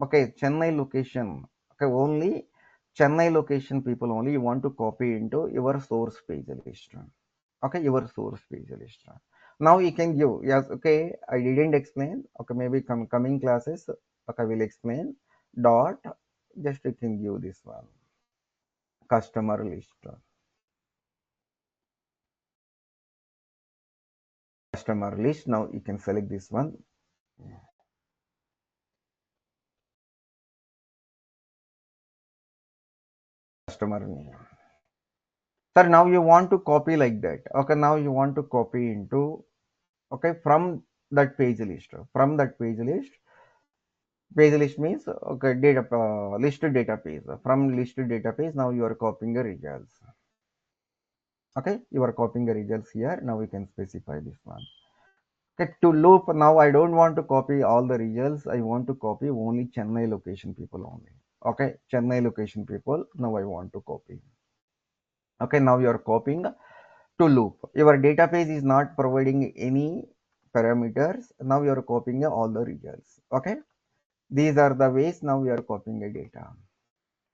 Okay, Chennai location. Okay, only Chennai location people only you want to copy into your source page list. Okay, your source page list. Now you can give, yes, okay, I didn't explain. Okay, maybe coming classes, okay, I will explain. Dot, just you can give this one customer list. Customer list. Now you can select this one customer name. Sir, now you want to copy like that. Okay, now you want to copy into, okay, from that page list. From that page list means okay, data listed database. From listed database, now you are copying the results. Okay, you are copying the results here. Now we can specify this one. Okay, to loop, now I don't want to copy all the results. I want to copy only Chennai location people only. Okay, Chennai location people, now I want to copy. Okay, now you are copying to loop. Your database is not providing any parameters. Now you are copying all the results. Okay. These are the ways now we are copying a data.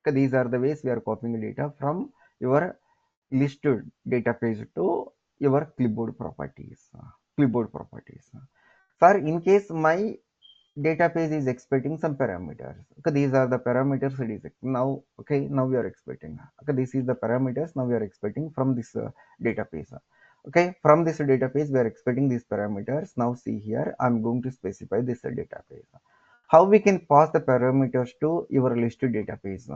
Okay, these are the ways we are copying data from your listed database to your clipboard properties. Clipboard properties. Sir, in case my database is expecting some parameters. Okay, these are the parameters it is now. Okay, now we are expecting. Okay, this is the parameters now we are expecting from this database. Okay, from this database we are expecting these parameters. Now see here, I'm going to specify this database. How we can pass the parameters to your listed database?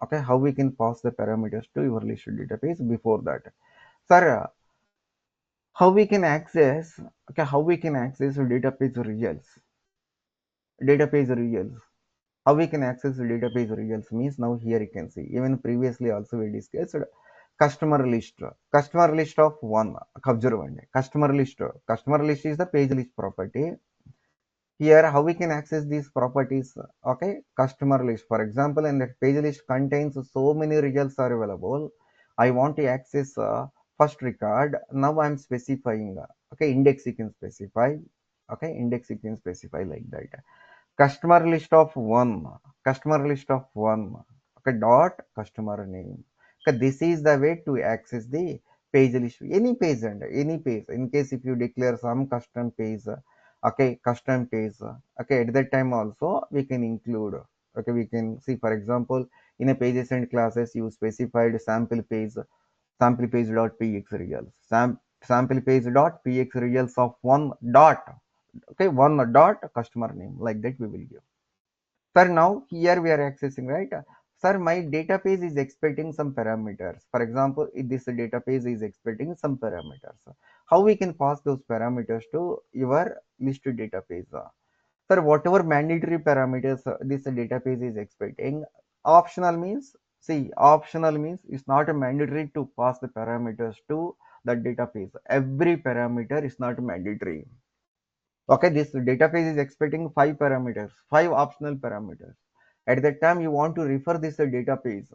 Okay, how we can pass the parameters to your listed database before that? Sir, how we can access? Okay, how we can access database results? Database results. How we can access database results means now here you can see. Even previously also we discussed customer list. Customer list of one. Observe one. Customer list. Customer list is the page list property. Here how we can access these properties. Okay, customer list, for example, and that page list contains so many results are available. I want to access first record. Now I'm specifying okay, index you can specify. Okay, index you can specify like that. Customer list of one. Customer list of one. Okay, dot customer name. Okay, this is the way to access the page list, any page, and any page. In case if you declare some custom page, okay, custom page, okay, at that time also we can include. Okay, we can see, for example, in a pages and classes you specified sample page. Sample page dot px results. Sample page dot px results of one dot. Okay, one dot customer name, like that we will give. Sir, now here we are accessing, right? Sir, my database is expecting some parameters. For example, if this database is expecting some parameters, how we can pass those parameters to your listed database? Sir, whatever mandatory parameters this database is expecting, optional means, see, optional means it's not a mandatory to pass the parameters to the database. Every parameter is not mandatory. Okay, this database is expecting five parameters, five optional parameters. At that time you want to refer this database,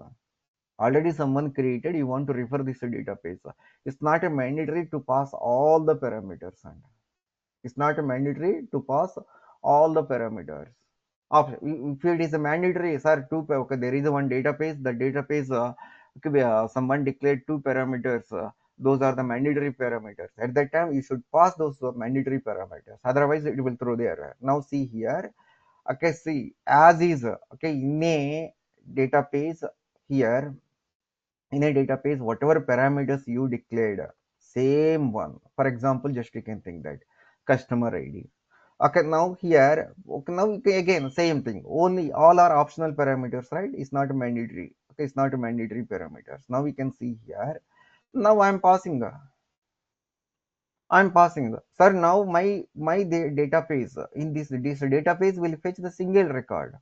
already someone created, you want to refer this database. It's not a mandatory to pass all the parameters, and it's not a mandatory to pass all the parameters. If it is a mandatory, sir, okay, there is one database, the database, okay, someone declared two parameters, those are the mandatory parameters. At that time, you should pass those mandatory parameters. Otherwise, it will throw the error. Now, see here. Okay, see, as is, okay, in a database here, in a database, whatever parameters you declared, same one. For example, just you can think that customer ID. Okay, now here, okay, now again, same thing. Only all are optional parameters, right? It's not mandatory. Okay, it's not mandatory parameters. Now we can see here. Now I'm passing the. I'm passing the. Sir, now my database in this database will fetch the single record.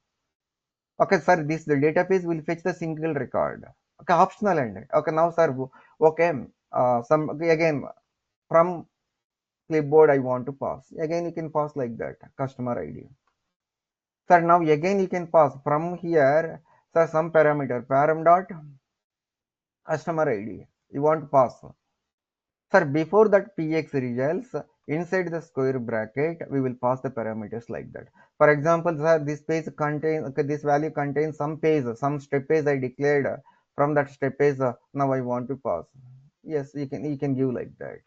Okay, sir, this the database will fetch the single record. Okay, optional and okay, now sir, okay, some okay, again from clipboard I want to pass. Again, you can pass like that customer ID. Sir, now again you can pass from here, sir, some parameter param dot customer ID. You want to pass. Sir, before that px results, inside the square bracket, we will pass the parameters like that. For example, sir, this page contains, okay, this value contains some page, some step page I declared. From that step page, now I want to pass. Yes, you can give like that.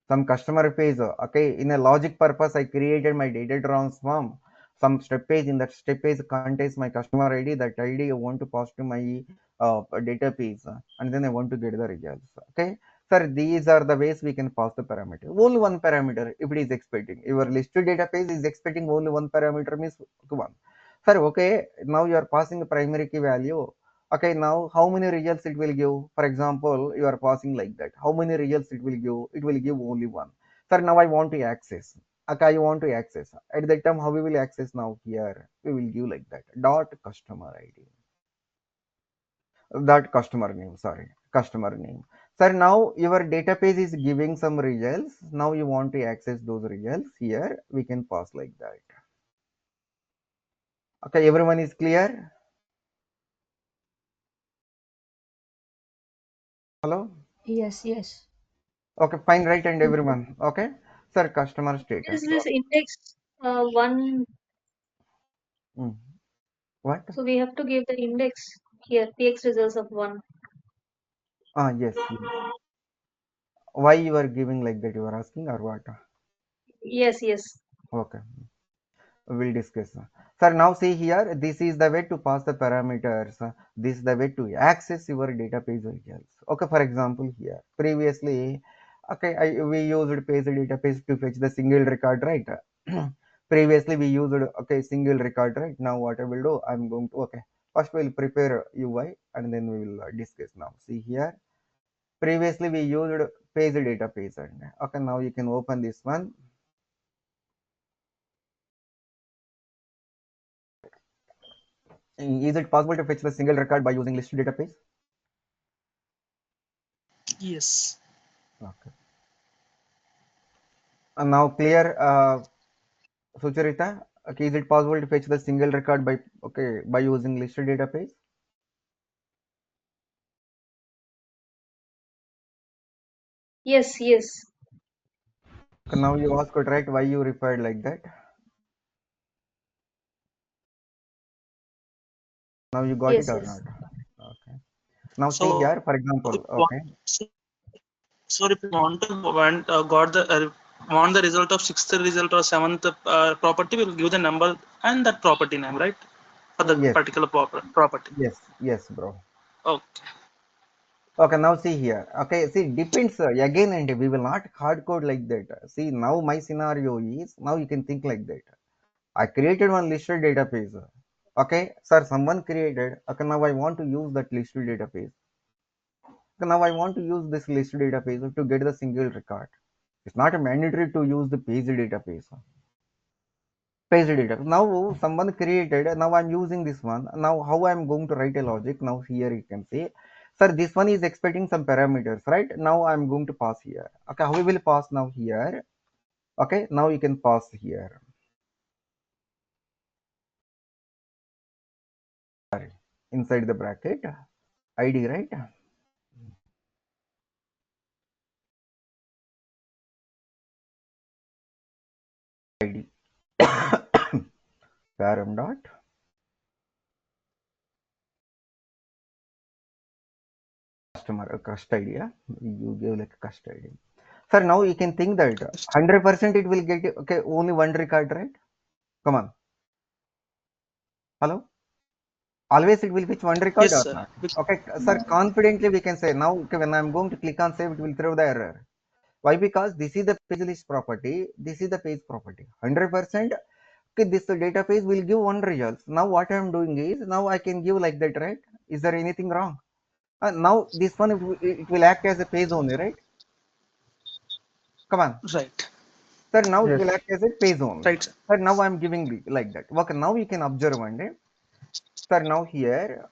Some customer page, okay, in a logic purpose, I created my data transform. Some step page, in that step page contains my customer ID. That ID I want to pass to my data page, and then I want to get the results. Okay, sir, these are the ways we can pass the parameter. Only one parameter if it is expecting. Your listed database is expecting only one parameter means one. Sir, okay, now you are passing the primary key value. Okay, now how many results it will give? For example, you are passing like that. How many results it will give? It will give only one. Sir, now I want to access. Okay, I want to access. At that time, how we will access now? Here, we will give like that. Dot customer ID. That customer name, sorry, customer name. Sir, now your database is giving some results. Now you want to access those results. Here, we can pass like that. Okay, everyone is clear? Hello? Yes, yes. Okay, fine, right, and everyone. Okay, sir, customer status. Is this index one? Hmm. What? So we have to give the index here, px results of 1. Ah, yes, yes. Why you are giving like that? You are asking or what? Yes, yes. Okay, we'll discuss. Sir, now see here, this is the way to pass the parameters. This is the way to access your database results. Okay, for example, here, previously, okay, we used page database to fetch the single record, right? Previously, we used, okay, single record, right? Now, what I will do, I'm going to, okay, first we'll prepare UI and then we will discuss now. See here, previously we used page database. And, okay, now you can open this one. Is it possible to fetch the single record by using list database? Yes. Okay. And now clear, Sucharita. Okay, is it possible to fetch the single record by, okay, by using list database? Yes, yes. Okay, now you asked right why you referred like that. Now you got it Yes, or yes. not? Okay. Now see So, here, for if example. you want, Okay. so if you want to got the want the result of sixth result or seventh property, we'll give the number and that property name, right? For the Yes. particular property. Yes. Yes, bro. Okay. Okay. Now see here. Okay. See, depends again, and we will not hard code like that. See, now my scenario is now you can think like that. I created one listed database. Okay, sir, someone created. Okay, now I want to use that listed database. Okay, now I want to use this listed database to get the single record. It's not mandatory to use the page database. Page database. Now someone created. Now I'm using this one. Now how I'm going to write a logic? Now here you can say, sir, this one is expecting some parameters, right? Now I'm going to pass here. Okay, how we will pass now here? Okay, now you can pass here. Sorry, inside the bracket, ID, right? ID. Param dot customer cust idea. You give like a cust idea. Sir, now you can think that 100% it will get okay only one record, right? Come on. Hello. Always it will fetch one record Yes, or sir. not? Okay, sir. Confidently we can say now. Okay, when I'm going to click on save, it will throw the error. Why? Because this is the page list property. This is the page property. 100%. Okay, this database will give one result. Now what I'm doing is now I can give like that, right? Is there anything wrong? Now this one it will act as a page only, right? Come on. Right. Sir, now it Yes. will act as a page only. Right, sir. Sir, now I'm giving like that. Okay, now you can observe one day. Sir, now here.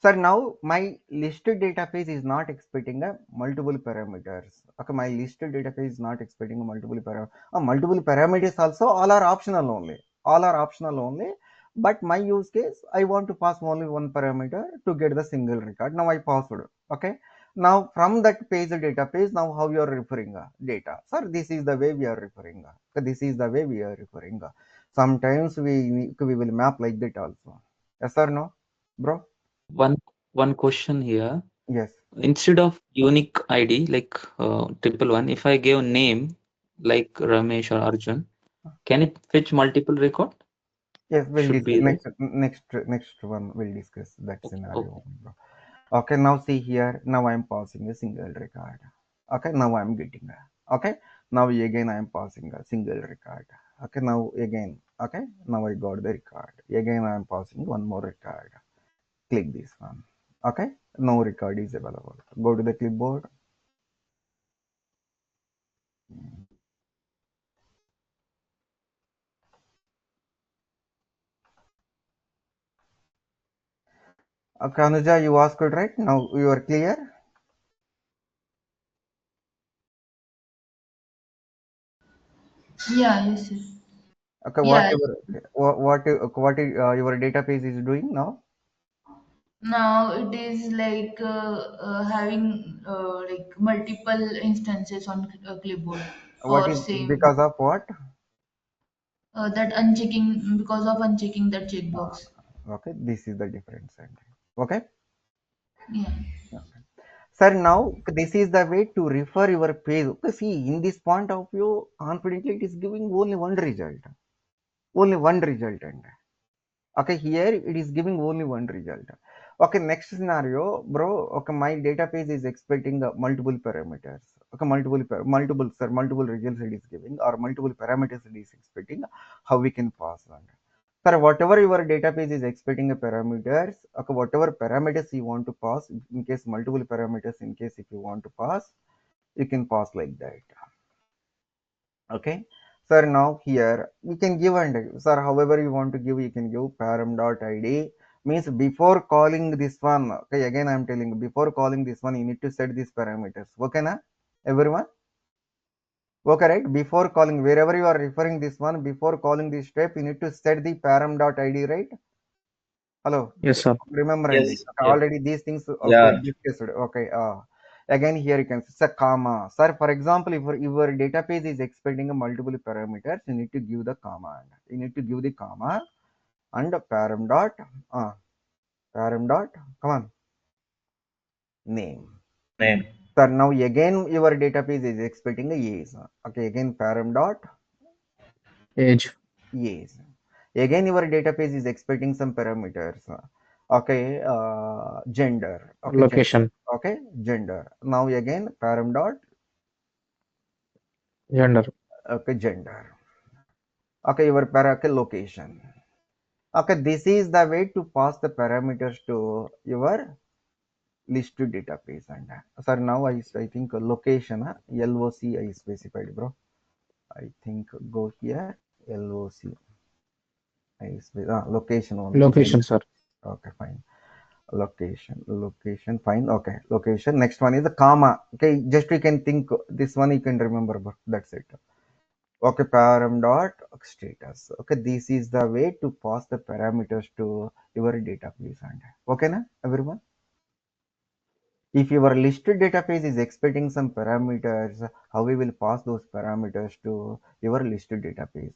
Sir, now my listed database is not expecting a multiple parameters. Okay, my listed database is not expecting a multiple parameters. Multiple parameters also all are optional only. All are optional only. But my use case, I want to pass only one parameter to get the single record. Now I passed. Okay. Now from that page database, now how you are referring data. Sir, this is the way we are referring. This is the way we are referring. Sometimes we will map like that also. Yes or no, bro? One question here. Yes. Instead of unique ID like 111, if I give name like Ramesh or Arjun, can it fetch multiple record? Yes, we'll Should discuss be right. next one. We'll discuss that Okay. scenario. Okay, now see here. Now I'm passing a single record. Okay, now I'm getting okay. Now again I'm passing a single record. Okay, now again. Okay, now I got the record. Again I'm passing one more record. Click this one. Okay, no record is available. Go to the clipboard. Okay, Anuja, you asked it right. Now you are clear. Yeah, yes, yes. Okay, Yeah, whatever. What your database is doing now. Now it is like having like multiple instances on clipboard What or is same because of what? that unchecking because of unchecking that Uh, checkbox. okay, this is the difference. Okay. Yeah. Okay. Sir, now this is the way to refer your page. Okay, see, in this point of view, confidently it is giving only one result. Only one result. And okay, here it is giving only one result. Okay, next scenario, bro. Okay, my database is expecting multiple parameters. Okay, multiple results it is giving, or multiple parameters it is expecting. How we can pass on? Sir, whatever your database is expecting a parameters, okay, whatever parameters you want to pass, in case multiple parameters, in case if you want to pass, you can pass like that. Okay. Sir, now here we can give, and sir, however you want to give, you can give param.id, means before calling this one. Okay, again I'm telling you, before calling this one, you need to set these parameters. Okay, na everyone? Okay, right? Before calling, wherever you are referring this one, before calling this step, you need to set the param.id, right? Hello, Yes, sir. remember, Andy? Yes. Okay, Yes. already these things okay Yeah. discussed. Okay, again here you can see a comma. Sir, for example, if your database is expecting a multiple parameters, you need to give the comma. You need to give the comma and uh, param dot, come on, name. Name. Sir, now again your database is expecting a yes. Okay, again param dot Age, yes. Again, your database is expecting some parameters. Okay, gender. Okay, gender. location, Okay, gender. Now again, param dot. gender, Okay, gender. Okay, your okay, location. Okay, this is the way to pass the parameters to your list to database. And sir, now I think location, LOC I specified, bro. I think go here, LOC. Location only. location, sir. Okay, fine. Location, fine. Okay, location. Next one is the comma. Okay, just you can think this one you can remember, but that's it. Okay, param dot status. Okay, this is the way to pass the parameters to your database. And okay, na everyone? If your listed database is expecting some parameters, how we will pass those parameters to your listed database?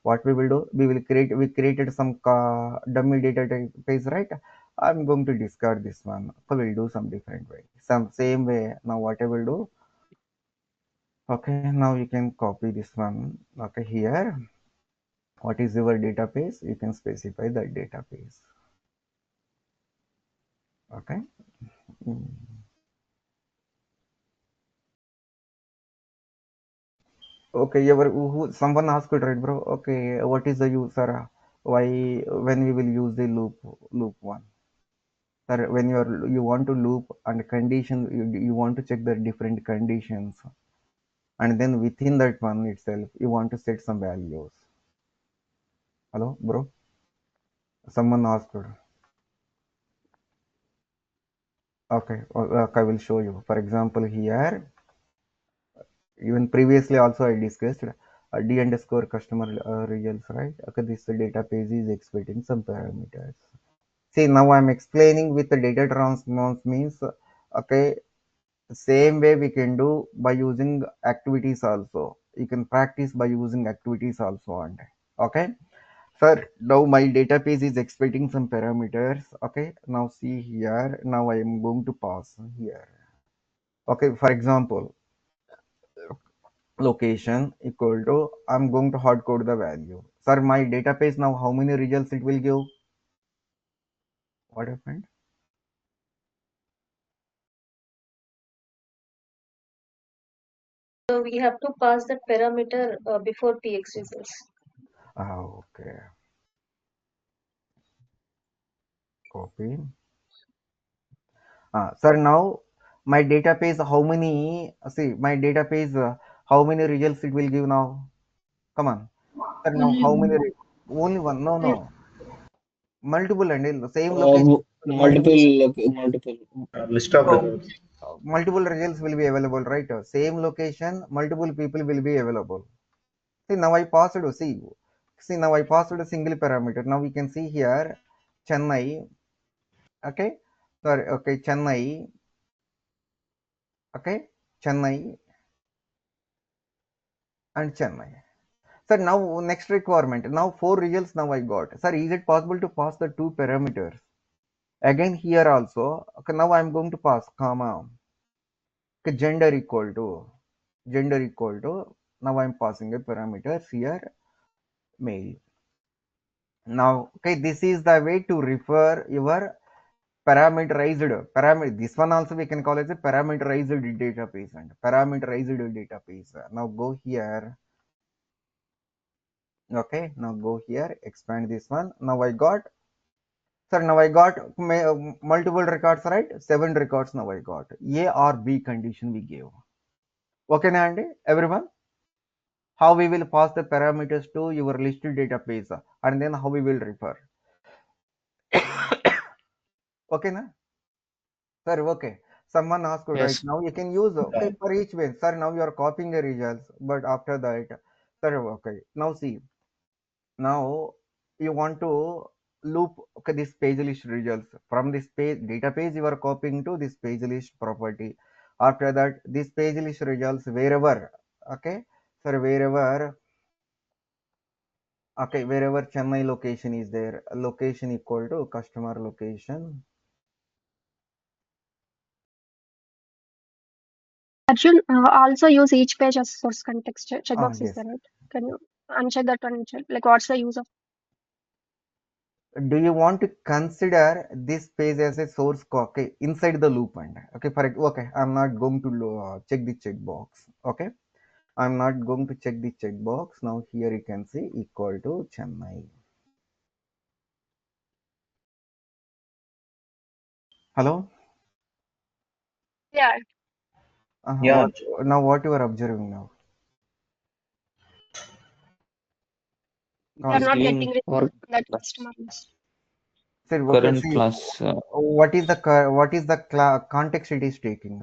What we will do, we created some dummy database, right? I'm going to discard this one. So we'll do some different way, some same way. Now what I will do, okay, now you can copy this one. Okay, here, what is your database? You can specify the database. Okay. Mm. Okay, someone asked it, right, bro? Okay, what is the user? Why when we will use the loop one? Sir, when you want to loop and condition, you want to check the different conditions, and then within that one itself, you want to set some values. Hello, bro? Someone asked. Okay, okay, I will show you. For example, here, even previously also I discussed d underscore customer results, right? Okay, this database is expecting some parameters. See, now I'm explaining with the data transforms means, okay, same way we can do by using activities also. You can practice by using activities also. And okay, sir, now my database is expecting some parameters. Okay, now see here, now I am going to pass here. Okay, for example, location equal to, I'm going to hard code the value. Sir, my database now, how many results it will give? What happened? So we have to pass that parameter before TX results. Okay, copy. Sir, now my database, how many, see, my database, how many results it will give now? Come on. Sir, now Only how many? one. Only one. No, Yes. no. Multiple and in the same location. Multiple Multiple, multiple list of no, results. multiple results will be available, right? Same location, multiple people will be available. See, now I passed, see, now I passed a single parameter. Now we can see here, Chennai, okay? sorry, okay, Chennai, okay, Chennai and Chennai. Sir, now next requirement, now 4 results now I got. Sir, is it possible to pass the 2 parameters? Again here also, okay, now I am going to pass comma, okay, gender equal to, now I am passing a parameters here, male. Now, okay, this is the way to refer your parameterized this one also we can call it a parameterized database and parameterized database. Now go here, okay, now go here, expand this one. Now I got, sir, now I got multiple records, right? 7 records now I got. A or B condition we gave. Okay, now Andy, everyone, how we will pass the parameters to your listed database and then how we will refer. Okay, na? Sir, okay. Someone asked right Yes. now you can use, okay, Yeah. for each way. Sir, now you are copying the results, but after that, sir, okay. Now see, now you want to loop, okay, this page list results from this page database you are copying to this page list property. After that, this page list results wherever, okay, sir, wherever, okay, wherever Chennai location is there, location equal to customer location. Arjun, also use each page as source context. Checkbox is Yes. there, right? Can you uncheck that one? Like, what's the use of? Do you want to consider this page as a source okay inside the loop? And okay, for okay, I'm not going to check the checkbox. Okay, I'm not going to check the checkbox. Now here you can see equal to Chennai. Hello. Yeah. Yeah. What now? What you are observing now? It We are is not giving getting it for that class, customer list. Sir, okay. current See, class. what is the context it is taking?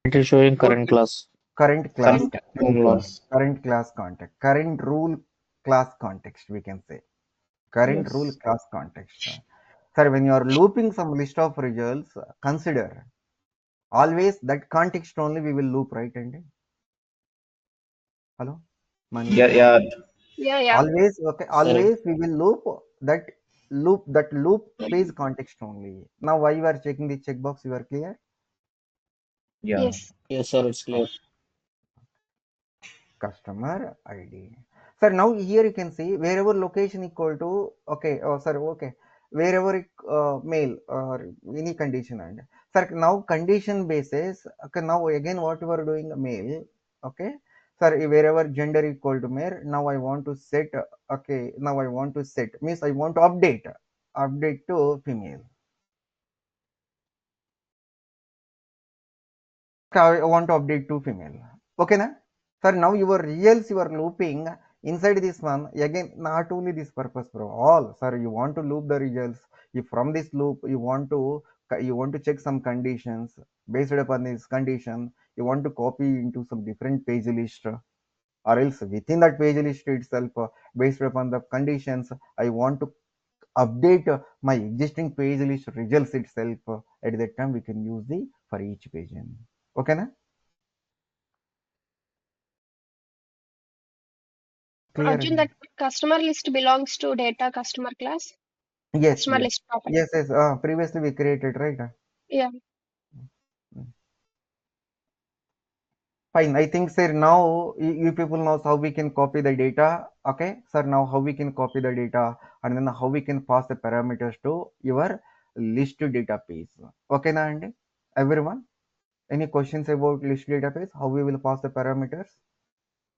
It is showing Put current class. current class, Current. Current Home loan. class. current class context, current rule class context. We can say current rule Yes. class context. Sir, when you are looping some list of results, consider always that context only we will loop, right? And hello, Mani. Yeah, yeah. Yeah, yeah. Always, okay, Correct. always we will that loop page context only. Now, why you are checking the checkbox? You are clear? Yeah. Yes. Yes, sir, it's clear. Customer ID. Sir, now here you can see wherever location equal to, okay, oh sir, okay, wherever mail or any condition. And sir, now condition basis, okay, now again what you are doing, mail, okay, sir, wherever gender equal to male, now I want to set, okay, now I want to set means I want to update to female. Okay, I want to update to female. Okay, na? Sir, now your reals you are looping inside this one. Again, not only this purpose, bro. All, sir, you want to loop the results. If from this loop you want to check some conditions based upon this condition, you want to copy into some different page list, or else within that page list itself, based upon the conditions, I want to update my existing page list results itself. At that time, we can use the for each page. Okay, na? Clear? Arjun, that customer list belongs to data customer class. Yes, Customer yes, list property. yes, yes. Previously we created, right? Yeah. Fine. I think, sir, now you people know how we can copy the data. Okay, sir, now how we can copy the data and then how we can pass the parameters to your list database. Okay, now, and everyone, any questions about list database? How we will pass the parameters?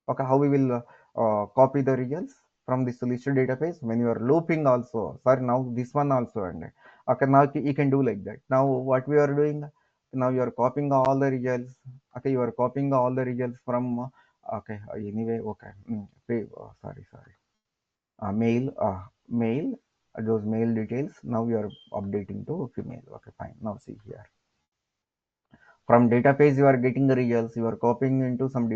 Okay, how we will copy the results from this list database when you are looping also, sir, now this one also. And okay, now you can do like that. Now what we are doing, now you are copying all the results. Okay, you are copying all the results from okay, anyway, okay, sorry, mail, those mail details, now you are updating to female. Okay, fine. Now see here, from database you are getting the results, you are copying into some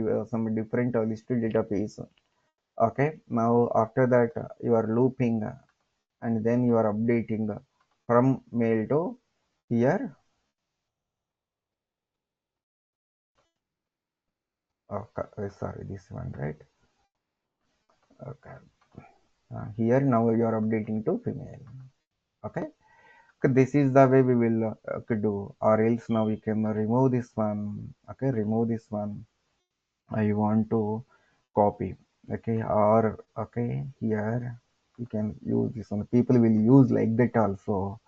different listed database. Okay, now after that, you are looping, and then you are updating from male to here. Okay, sorry, this one, right? Okay. Here now you are updating to female. Okay. Okay, this is the way we will do, or else now we can remove this one. Okay, remove this one. I want to copy. Okay, or okay, here you can use this one. People will use like that also.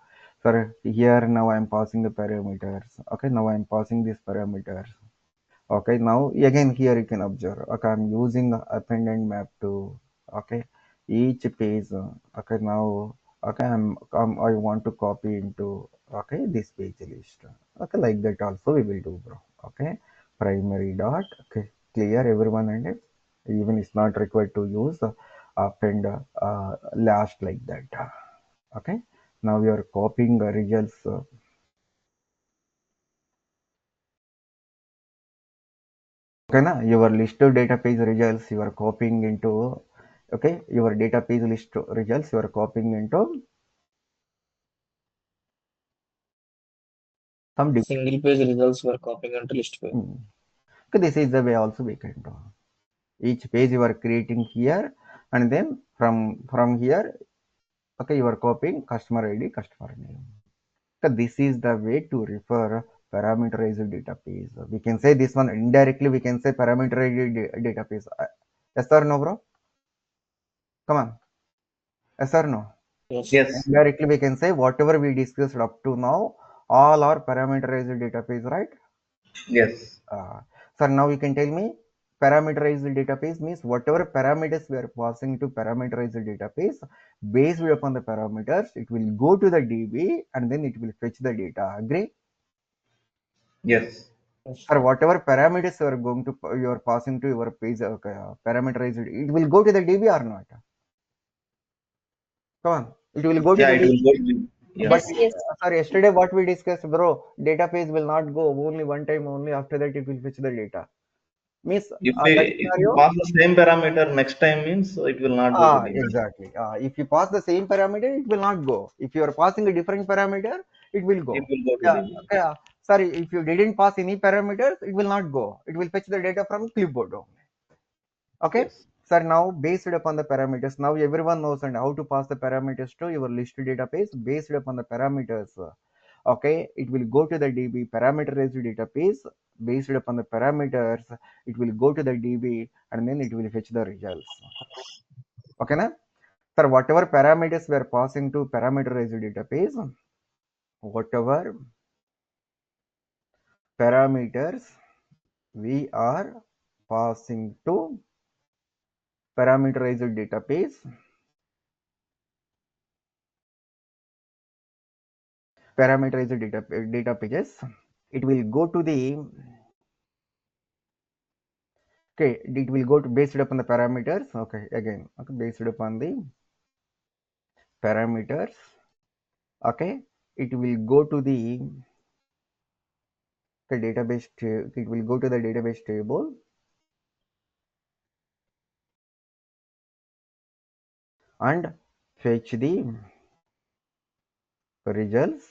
For here now I am passing the parameters. Okay, now I am passing these parameters. Okay, now again here you can observe. Okay, I'm using append and map to okay each page. Okay, now okay I want to copy into okay this page list. Okay, like that also we will do, bro. Okay, primary dot okay clear everyone, and even it's not required to use append last like that. Okay, now we are copying the results. Okay, na your list of data page results you are copying into okay your data page list results you are copying into some Single page results were copying into list view. Okay, this is the way also we can do. Each page you are creating here, and then from here okay you are copying customer ID, customer name. Okay, this is the way to refer parameterized database. We can say this one indirectly, we can say parameterized database. Yes or no, bro? Come on. Yes or no? Yes. Indirectly we can say whatever we discussed up to now all are parameterized database, right? Yes. Sir, now you can tell me parameterized database means whatever parameters we are passing to parameterized database, based upon the parameters it will go to the DB and then it will fetch the data. Agree? Yes. For whatever parameters you are going to you are passing to your page, parameterized, it will go to the DB or not? Come on, it will go to Yeah, the it DB. will go to yeah. But Yes, yes. sorry, yesterday what we discussed, bro, database will not go only one time only. After that, it will fetch the data. Means that If we scenario. pass the same parameter next time means it will not go to the Exactly. If you pass the same parameter, it will not go. If you are passing a different parameter, it will it go. will go to Yeah. DB. Okay. Sorry, if you didn't pass any parameters, it will not go. It will fetch the data from clipboard only. Okay. Yes. Sir, now based upon the parameters, now everyone knows and how to pass the parameters to your list database based upon the parameters. Okay, it will go to the DB parameterized database based upon the parameters. It will go to the DB and then it will fetch the results. Okay, na? Sir, whatever parameters we are passing to parameterized database, whatever parameters we are passing to parameterized database, parameterized data pages, it will go to the okay, it will go to based upon the parameters. Okay, again, okay, based upon the parameters. Okay, it will go to the database. It will go to the database table and fetch the results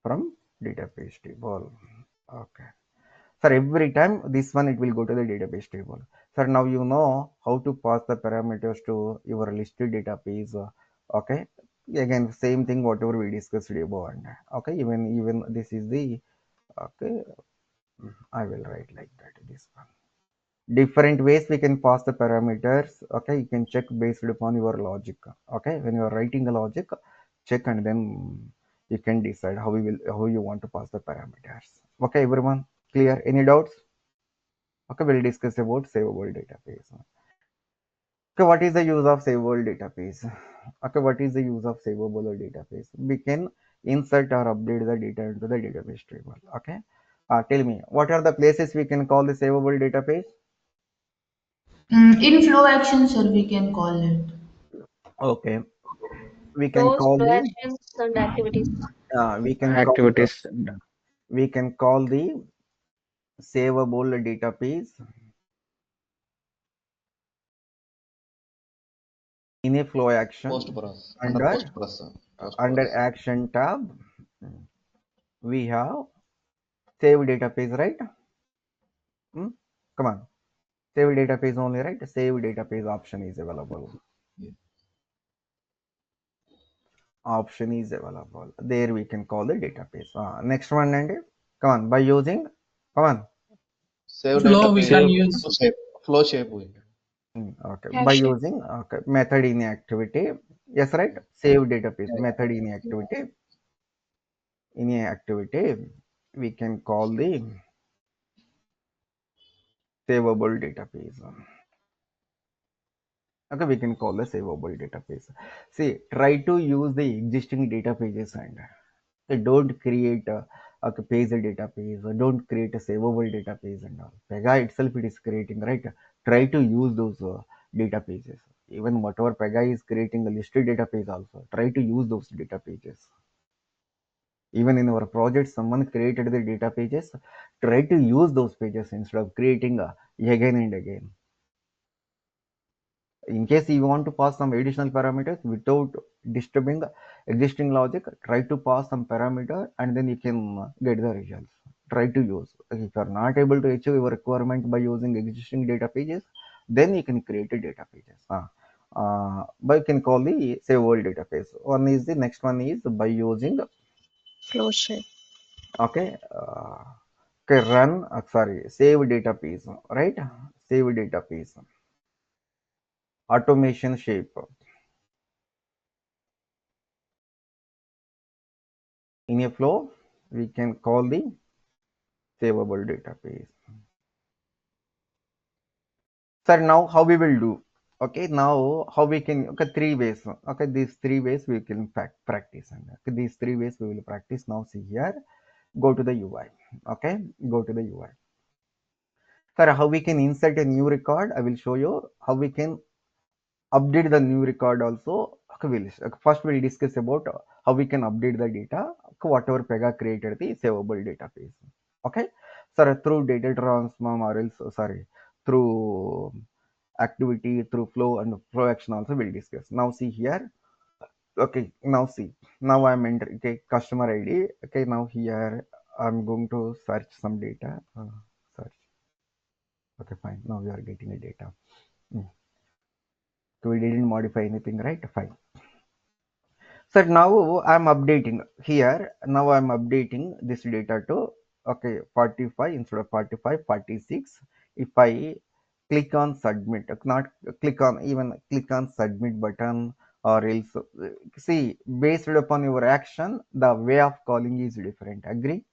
from database table. Okay. Sir, every time this one it will go to the database table. Sir, now you know how to pass the parameters to your listed database. Okay. Again, same thing whatever we discussed above. And okay, even this is the okay. I will write like that. This one. Different ways we can pass the parameters. Okay, you can check based upon your logic. Okay, when you are writing the logic, check and then you can decide how you want to pass the parameters. Okay, everyone, clear? Any doubts? Okay, we'll discuss about savable database. Okay, what is the use of savable database? Okay, what is the use of savable database? We can insert or update the data into the database table. Okay, tell me what are the places we can call the savable database? In flow action, sir, we can call it. Okay, we can Rows, call flow the actions, and activities. we can call Activities. we can call the savable database in a flow Post action process under under post process. Post under process. action tab. we have save data page, right? Come on, save data page only, right? Save data page option is available. Option is available. There we can call the database. Next one, and come on, by using, come on. Save data Flow we page can Save use. flow shape we can. Okay, by Hash. using method in activity. Yes, right. Save database Yeah, method in activity. In a activity, we can call the savable database. Okay, we can call the savable database. See, try to use the existing data pages and don't create a page database, or don't create a savable database and all. Pega itself it is creating, right? Try to use those data pages. Even whatever Pega is creating a listed database also, try to use those data pages. Even in our project, someone created the data pages, try to use those pages instead of creating again and again. In case you want to pass some additional parameters without disturbing the existing logic, try to pass some parameter and then you can get the results. Try to use. If you are not able to achieve your requirement by using existing data pages, then you can create a data pages. But you can call the save world database. One is the next one is by using, Flow shape. okay, okay, run, sorry, save data piece, right? Save data piece. Automation shape. In a flow, we can call the savable database. Sir, now how we will do? Okay, now how we can, okay, three ways. Okay, these three ways we can practice. And okay, these three ways we will practice. Now see here, go to the UI. Okay, go to the UI. Sir, how we can insert a new record? I will show you how we can update the new record also. Okay, first we'll discuss about how we can update the data. Okay, whatever Pega created the savable database. Okay, sir, through data transform or else, sorry, through activity, through flow and flow action also we'll discuss. Now see here. Okay, now see. Now I'm entering, okay, customer ID. Okay, now here I'm going to search some data. Search. Okay, fine. Now we are getting a data. So we didn't modify anything, right? Fine. So now I'm updating here. Now I'm updating this data to, okay, 45 instead of 45, 46. If I click on submit, not click on, even click on submit button, or else, see, based upon your action, the way of calling is different. Agree?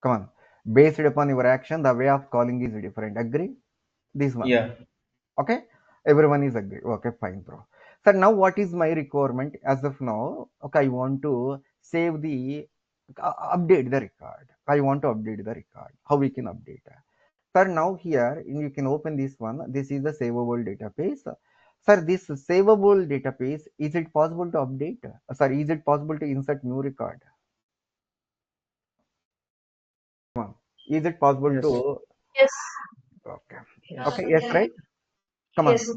Come on. Based upon your action, the way of calling is different. Agree? This one. Yeah. Okay, everyone is agree. Okay, fine, bro. So now what is my requirement as of now? Okay, I want to save the update the record. I want to update the record. How we can update? Sir, now here you can open this one. This is the savable database. Sir, this savable database, is it possible to update? Sorry, is it possible to insert new record? Come on. Is it possible Yes. to? Yes. Okay. Yes. Okay. Yes, right. Come on. Yes.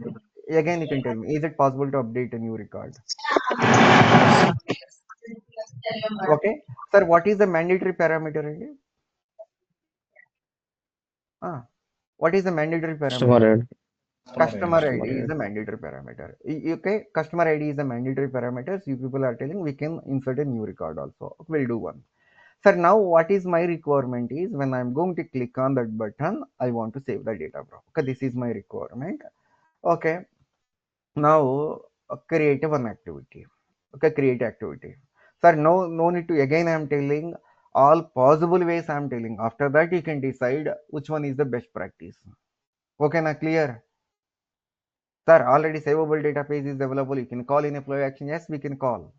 Again, you can tell me. Is it possible to update a new record? Yes. Okay. Sir, what is the mandatory parameter in it? What is the mandatory parameter? Customer ad. Customer ID Customer is ad. the mandatory parameter. Okay, customer ID is the mandatory parameters. You people are telling we can insert a new record also. We'll do one. Sir, now what is my requirement is when I'm going to click on that button, I want to save the data, bro. Okay, this is my requirement. Okay, now create one activity. Okay, create activity. Sir, no need to, again I'm telling all possible ways I'm telling. After that you can decide which one is the best practice. Okay, now clear? Sir, already savable database is available. You can call in a flow action. Yes, we can call.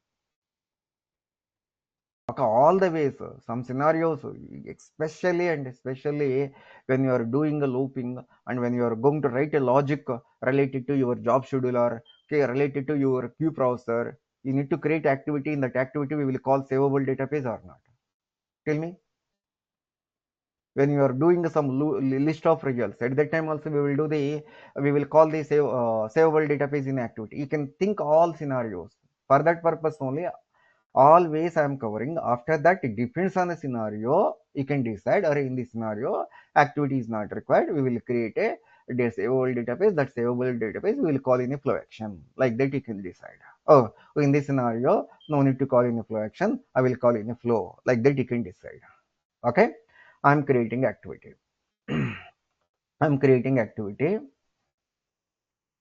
Okay, all the ways. Some scenarios, especially when you are doing a looping and when you are going to write a logic related to your job scheduler, okay, related to your queue processor, you need to create activity. In that activity, we will call savable database or not. Tell me. When you are doing some list of results, at that time also we will call the savable database in activity. You can think all scenarios. For that purpose only, Always I'm covering. After that, it depends on the scenario. You can decide, or in this scenario activity is not required, we will create a savable database. That savable database we will call in a flow action. Like that you can decide. Oh, in this scenario no need to call in a flow action, I will call in a flow. Like that you can decide. Okay, I'm creating activity. I'm creating activity.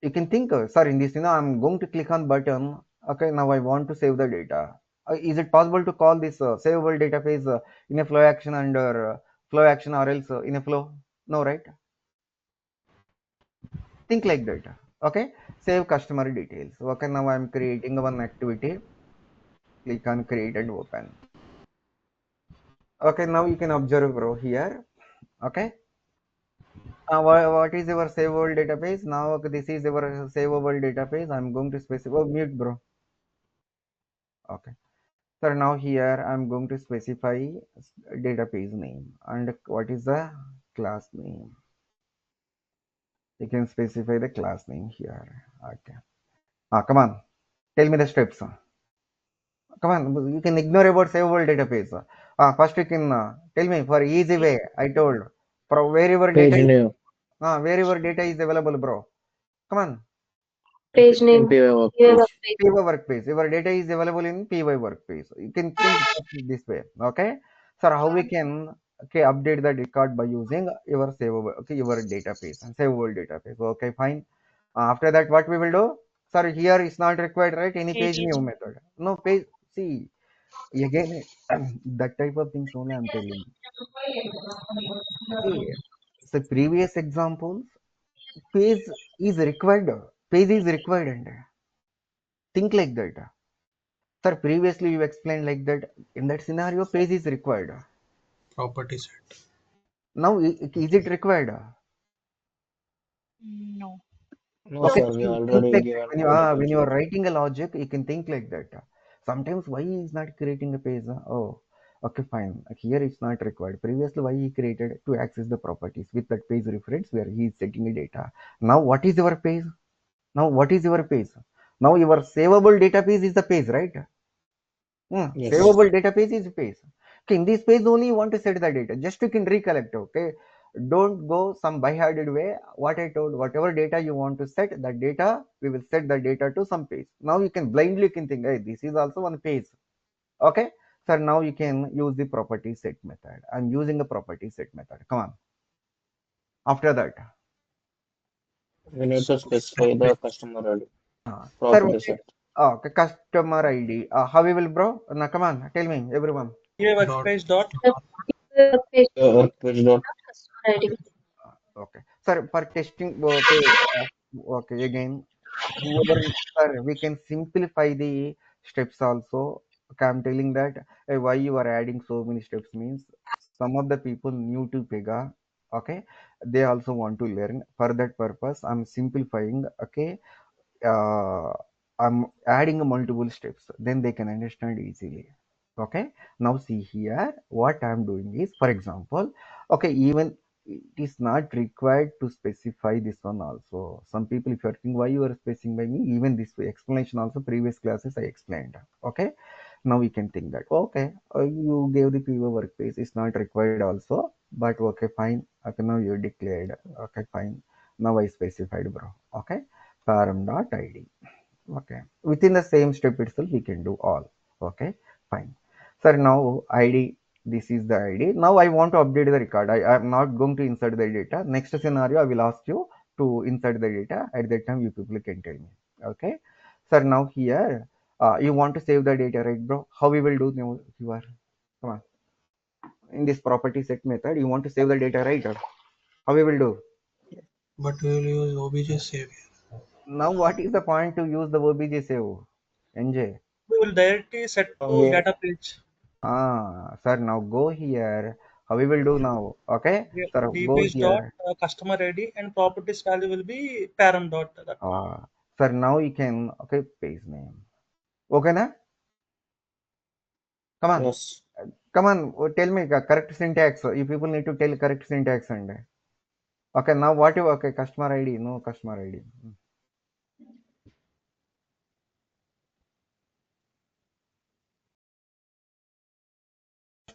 You can think, sir, in this, I'm going to click on button. Okay, now I want to save the data. Is it possible to call this savable database in a flow action under flow action, or else in a flow? No, right? Think like that. Okay, save customer details. Okay, now I'm creating one activity. Click on create and open. Okay, now you can observe, bro, here. Okay, what is your savable database? Now, okay, this is your savable database. I'm going to specify. Oh, mute, bro. Okay. So now here I'm going to specify database name and what is the class name. You can specify the class name here. Okay. Come on. Tell me the steps. Come on. You can ignore about savable database. First you can tell me for easy way. I told for wherever Page data is, name wherever data is available, bro. Come on. Page in name. PY work Yeah, page. page. PY workspace. Your data is available in PY workspace. You can think this way. Okay. So how we can update the record by using your savable, your database and savable database. Okay, fine. After that, what we will do? Sorry, here is not required, right? Any page new method. No page. See again, that type of things only I'm telling. Okay. So previous examples, page is required. Page is required, and think like that. Sir, previously you explained like that. In that scenario, page is required. Property set. Now, is it required? No. No, Okay, sir, we think already like that. given all the When you are features. writing a logic, you can think like that. Sometimes why he is not creating a page? Oh, okay, fine. Here it's not required. Previously, why he created to access the properties with that page reference where he is setting a data. Now, what is your page? Now, what is your page? Now, your savable database is the page, right? Yes. Savable database is page. Okay, in this page only you want to set the data. Just you can recollect. Okay, don't go some by-hearted way. What I told, whatever data you want to set, that data we will set the data to some page. Now you can blindly can think, hey, this is also one page. Okay, so now you can use the property set method. I'm using the property set method. Come on. After that, We need So to specify the customer ID, sir, property set. okay, customer ID. How we will, bro? Now come on, tell me, everyone. PY workspace dot. Page Work page dot. customer ID. Okay, sir, for testing, okay, okay, again, whoever, sir, we can simplify the steps also. Okay, I'm telling that why you are adding so many steps means some of the people new to Pega, okay, they also want to learn. For that purpose, I'm simplifying. Okay, uh, I'm adding multiple steps, then they can understand easily. Okay, now see here, what I'm doing is, for example, okay, even it is not required to specify this one also. Some people, if you're thinking why you are specifying by me, even this way explanation also previous classes I explained. Okay, now we can think that okay, you gave the PO workspace, it's not required also, but okay, fine. Okay, now you declared. Okay, fine. Now I specified, bro. Okay, param.id. Okay, within the same step itself we can do all. Okay, fine. Sir, now id, this is the id. Now I want to update the record. I am not going to insert the data. Next scenario I will ask you to insert the data. At that time you people can tell me. Okay, sir, now here you want to save the data, right, bro? How we will do now? You are, come on, in this property set method you want to save the data, right? How we will do? But we will use obj save. Now what is the point to use the obj save, nj? We will directly set to We data page. Sir, now go here. How we will do now? Okay, sir, go Dbase dot here. customer ID and properties value will be param dot that. Sir, now you can, okay, page name. Okay, na? Come on, yes. come on. Tell me correct syntax. You people need to tell correct syntax and okay. Now what you, okay, customer ID? No customer ID.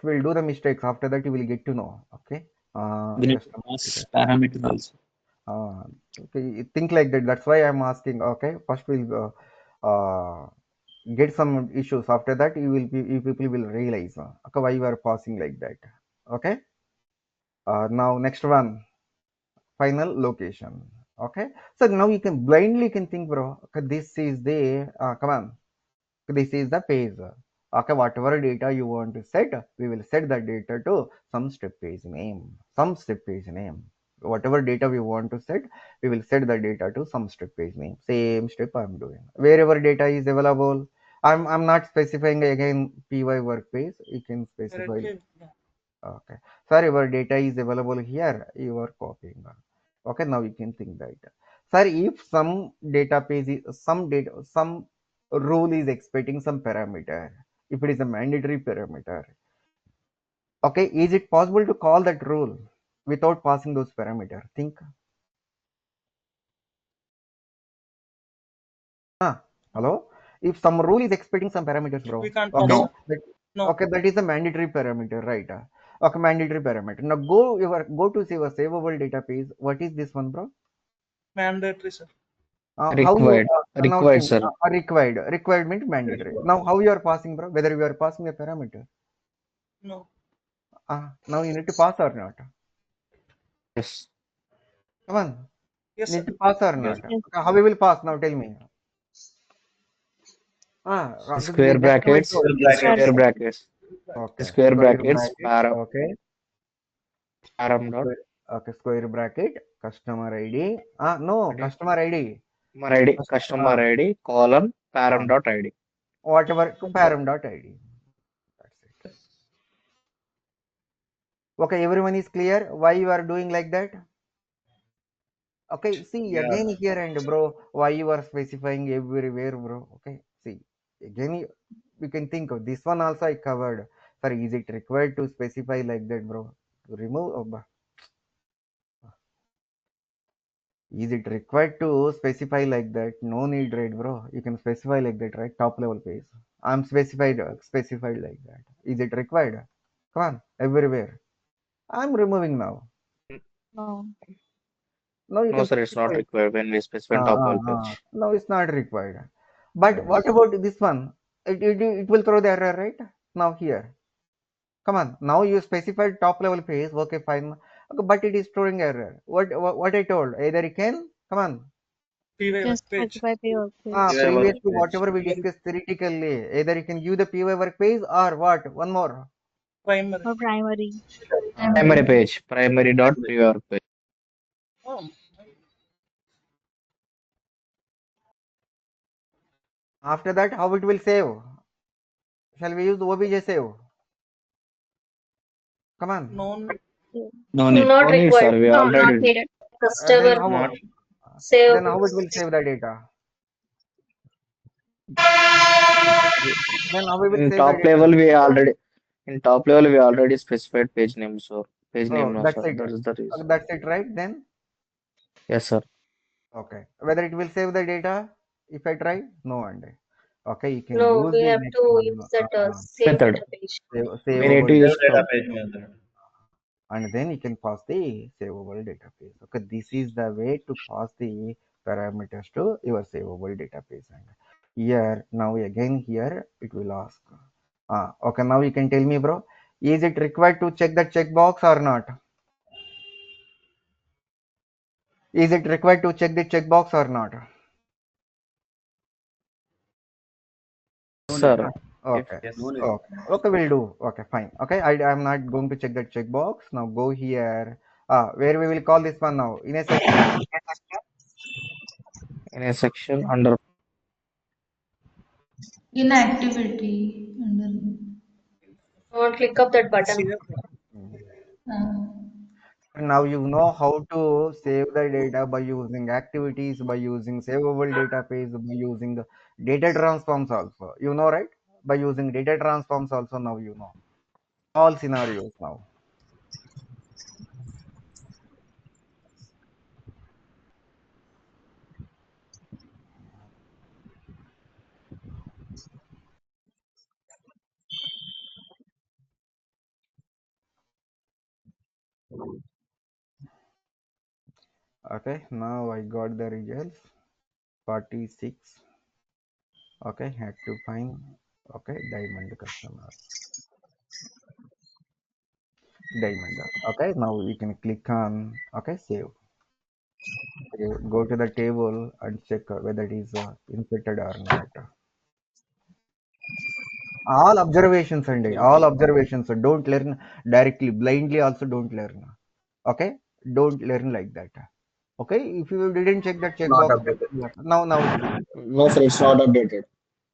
we'll do the mistakes. After that, you will get to know. Okay. We need Just to a pass minute. parameter also. Okay. Think like that. That's why I'm asking. Okay. First, we'll get some issues. After that, you people will realize okay, why you are passing like that. Okay. Now next one, final location. Okay. So now you can blindly can think, bro. Okay, this is the come on. This is the page. Okay, whatever data you want to set, we will set the data to some step page name. Some step page name. Whatever data we want to set, we will set the data to some step page name. Same step I'm doing. Wherever data is available, I'm not specifying again py work page. You can specify. Okay. Sir, your data is available here. You are copying. Okay, now you can think that. Sir, if some data page is some rule is expecting some parameter, if it is a mandatory parameter, okay, is it possible to call that rule without passing those parameter? Think. Hello. If some rule is expecting some parameters, bro. We can't pass. Okay. No. No. Okay, that is a mandatory parameter, right? Okay, mandatory parameter. Now go to your savable data page. What is this one, bro? Mandatory, sir. How you Required. now Required, think sir. required means mandatory. Now how you are passing, bro? Whether you are passing a parameter. No. Now you need to pass or not? Yes. Come on, Yes, sir. need to pass or Yes. not? Okay, how we will pass now? Tell me. Square Just now I brackets. told. Square brackets. Okay, Square square brackets. bracket. Okay, Param dot. square, okay, square bracket. Customer ID. No, ID. customer ID. Customer ID. Customer ID. Colon. Uh, Param dot ID. whatever to param dot ID. That's it. Okay, everyone is clear why you are doing like that? Okay, see Yeah. again here and bro, why you are specifying everywhere, bro? Okay, see again, you can think of this one also I covered. Sir, is it required to specify like that, bro? To remove, is it required to specify like that? No need, right, bro? You can specify like that, right? Top level page. I'm specified like that. Is it required? Come on, everywhere. I'm removing now. No. No, you No, can sir. It's not specify. required when we specify top level page. No, it's not required. But what Yes. about this one? It will throw the error, right? Now here. Come on. Now you specified top level page. Okay, fine. Okay, but it is throwing error. What I told? Either you can, come on. PY Just work page. specify pay or page. PY work Previously, page. whatever we discussed theoretically, either you can give the PY work page or what? One more. Primary. Or primary. Primary page. Primary dot pure page. Oh, After that, how it will save? Shall we use OBJ save? Come on. no. No need. Not No need, sir. required. We No, not already needed. Then Customer how? not. Then save. how it will save the data? Then how we will In save the top data? level, we already specified page name, so page name, Oh, no, that's sir. it. That is the reason. That's it, right? Then, Yes, sir. okay. Whether it will save the data if I try? No, and okay, you can No, use we the have next to one, use that save Method. data page. We need savable to Save use data, data top. page method. and then you can pass the savable database. Okay, this is the way to pass the parameters to your savable database. And here, now again, here it will ask. Okay, now you can tell me, bro, is it required to check the checkbox or not? Is it required to check the checkbox or not? Sir, if Okay. Okay. Okay, we'll do. Okay, fine. Okay, I'm not going to check that checkbox. Now go here. Where we will call this one now? In a section. in a section under Inactivity. Under, Click up that button. Save. Now you know how to save the data by using activities, by using savable database, by using the data transforms also. You know, right? By using data transforms also now you know. All scenarios now. Okay, now I got the results. 46. Okay, had to find. Okay, diamond customer. Diamond. Okay, now we can click on. Okay, save. Okay, go to the table and check whether it is inserted or not. All observations and all observations. So don't learn directly, blindly. Also, don't learn. Okay, don't learn like that. Okay, if you didn't check that Not checkbox, updated. now see. No, sir, it's not updated.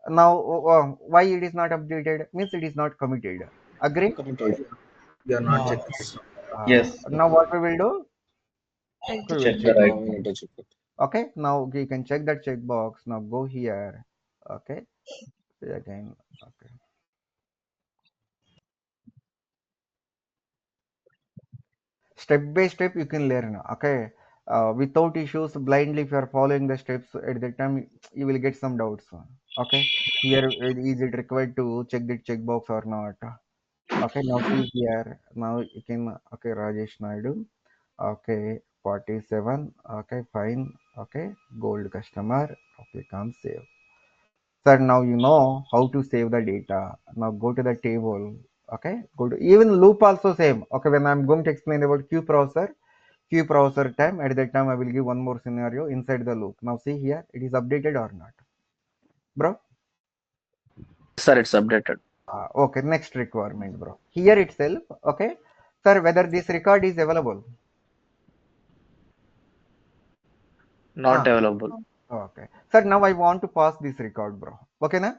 Now, why it is not updated? Means it is not committed. Agree? Committed. We are not checked this. Yes. Now what we will do? We will Check the check. Now right we one. need to check it. Okay, now you can check that checkbox. Now go here. Okay, again. Okay. Step by step you can learn. Okay, without issues, blindly if you are following the steps at that time, you will get some doubts. Okay, here is it required to check the checkbox or not? Okay, now see here. Now you can. Okay, Rajesh Naidu. Okay, 47. Okay, fine. Okay, gold customer. Okay, come save. Sir, now you know how to save the data. Now go to the table. Okay, go to even loop also same. Okay, when I'm going to explain about Q browser time, at that time I will give one more scenario inside the loop. Now see here, it is updated or not, bro? Sir, it's updated. Okay, next requirement, bro. Here itself, okay, sir, whether this record is available. Not Ah, available. okay, sir. Now I want to pass this record, bro. Okay, na?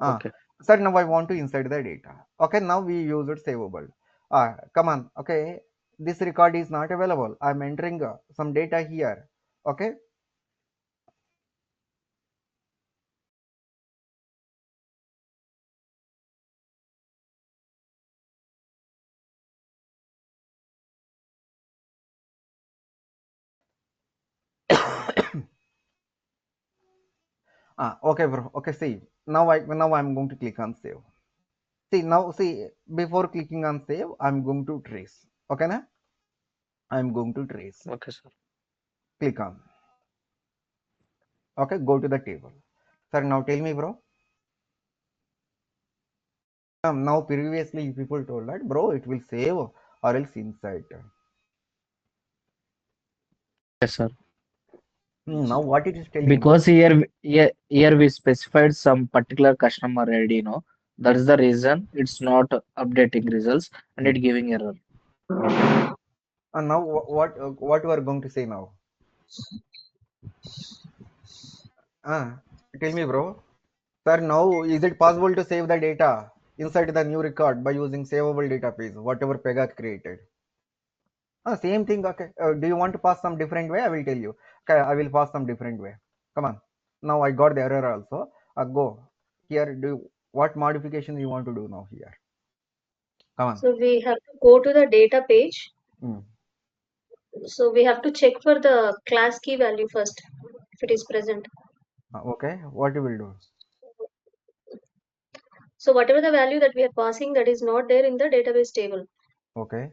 Okay. Sir, now I want to insert the data. Okay, now we use it savable. Come on. Okay, this record is not available. I'm entering some data here. Okay. Okay, bro. Okay, see. Now I'm going to click on save. See now, see before clicking on save, I'm going to trace. Okay, na? I'm going to trace. Okay, sir. Click on. Okay, go to the table. Sir, now tell me, bro. Now previously people told that, bro, it will save or else insert. Yes, sir. Now what it is telling now? Because here we specified some particular customer ID, no? That is the reason it's not updating results and it giving error. Okay. And now what you are going to say now? Tell me, bro. Sir, now is it possible to save the data inside the new record by using savable data page, whatever Pega created? Same thing. Okay. Do you want to pass some different way? I will tell you. Okay, I will pass some different way. Come on. Now I got the error also. Go here. Do what modifications you want to do now here? Come on. So we have to go to the data page. Mm. So we have to check for the class key value first, if it is present. Okay. What you will do? So whatever the value that we are passing, that is not there in the database table. Okay.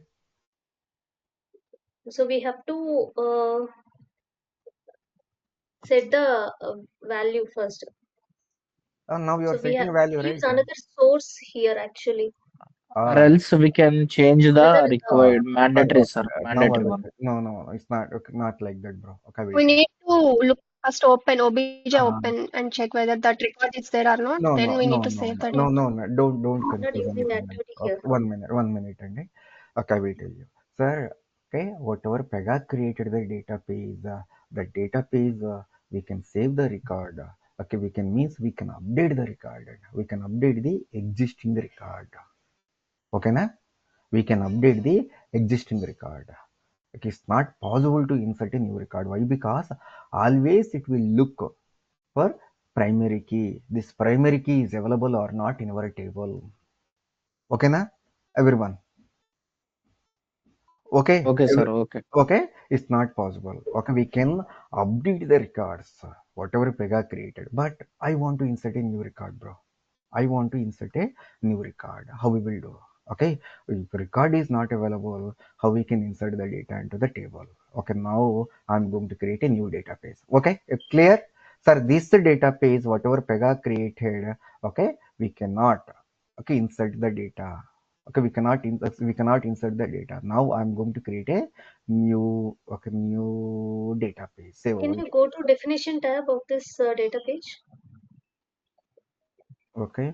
So we have to set the value first. Now you are So we have setting value, to use right? another source here actually. Or Ah. else we can change Whether the required Fine. mandatory, sir. Okay. Now I Mandatory will. one. No, no, no. It's not. Okay, not like that, bro. Okay, I will We tell. need to look first open OBJ Uh, open and check whether that record is there or not. no, no, Then we no, need to no, save no, the no, data. no, no. Don't I'm not confuse using the anything. activity Okay, here. one minute, and okay, I will tell you, sir. Okay, whatever Pega created the data page, we can save the record. Okay, we can means we can update the record. We can update the existing record. Okay, na? We can update the existing record. It is not possible to insert a new record. Why? Because always it will look for primary key. This primary key is available or not in our table. Okay, na? Everyone. Okay. Okay, sir. Okay. Okay. It's not possible. Okay, we can update the records, whatever Pega created. But I want to insert a new record, bro. I want to insert a new record. How we will do? Okay, if record is not available, how we can insert the data into the table? Okay, now I'm going to create a new database. Okay, clear? Sir, this database, whatever Pega created, okay, we cannot, okay, insert the data. Okay, we cannot insert the data. Now I'm going to create a new, okay, new database. Can Savable. you go to definition tab of this data page? Okay.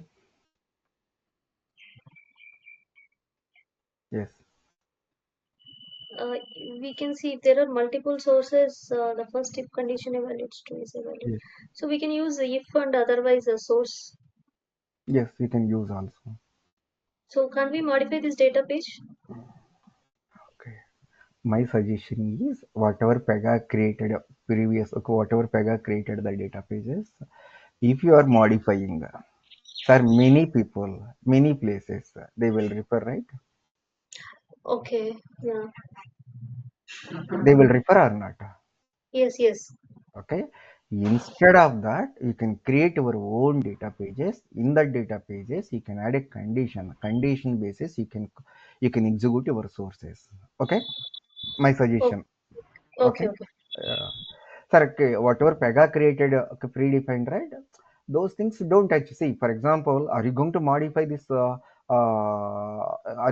Yes. uh, we can see if there are multiple sources, the first if condition evaluates true is evaluated. Yes. So we can use the if and otherwise a source. Yes, we can use also. So can't we modify this data page? Okay. My suggestion is whatever Pega created previous, okay, whatever Pega created the data pages, if you are modifying, sir, many people, many places, they will refer, right? Okay, yeah. They will refer or not? Yes, yes. Okay. Instead of that, you can create your own data pages. In that data pages, you can add a condition. Condition basis, you can execute your sources. Okay. My Oh, suggestion. okay, Okay. okay. Uh, Sir, okay, whatever Pega created, okay, predefined, right? Those things don't touch. See, for example, are you going to modify this? Are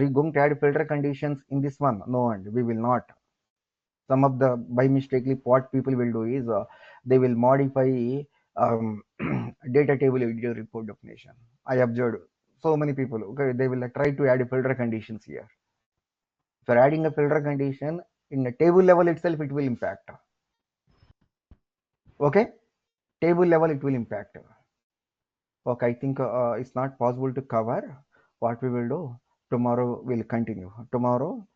you going to add filter conditions in this one? No, and we will not. Some of the by mistakenly what people will do is they will modify data table editor report definition. I observed so many people. Okay, they will try to add filter conditions here. If you're adding a filter condition in a table level itself, it will impact. Okay, table level it will impact. Okay, I think it's not possible to cover. What we will do tomorrow, we'll continue. Tomorrow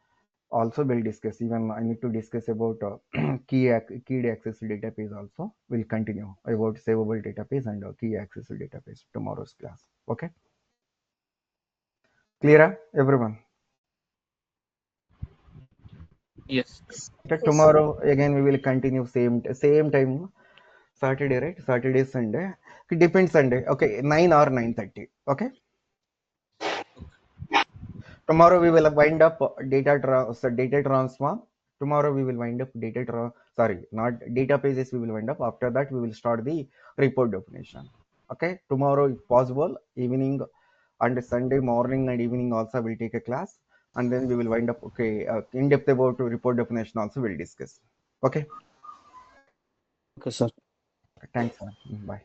also we'll discuss. Even I need to discuss about keyed access database also. We'll continue about savable database and key access database tomorrow's class. Okay, clear, everyone? Yes. Okay, Yes. tomorrow again we will continue same time. Saturday, right? Saturday, Sunday. It depends Sunday. Okay, 9 or 9:30. Okay. Tomorrow we will wind up data transform. Tomorrow we will wind up sorry, not data pages we will wind up. After that we will start the report definition. Okay. Tomorrow if possible, evening and Sunday morning and evening also we'll take a class, and then we will wind up, okay, in depth about report definition also we'll discuss. Okay. Okay, sir. Thanks. Bye.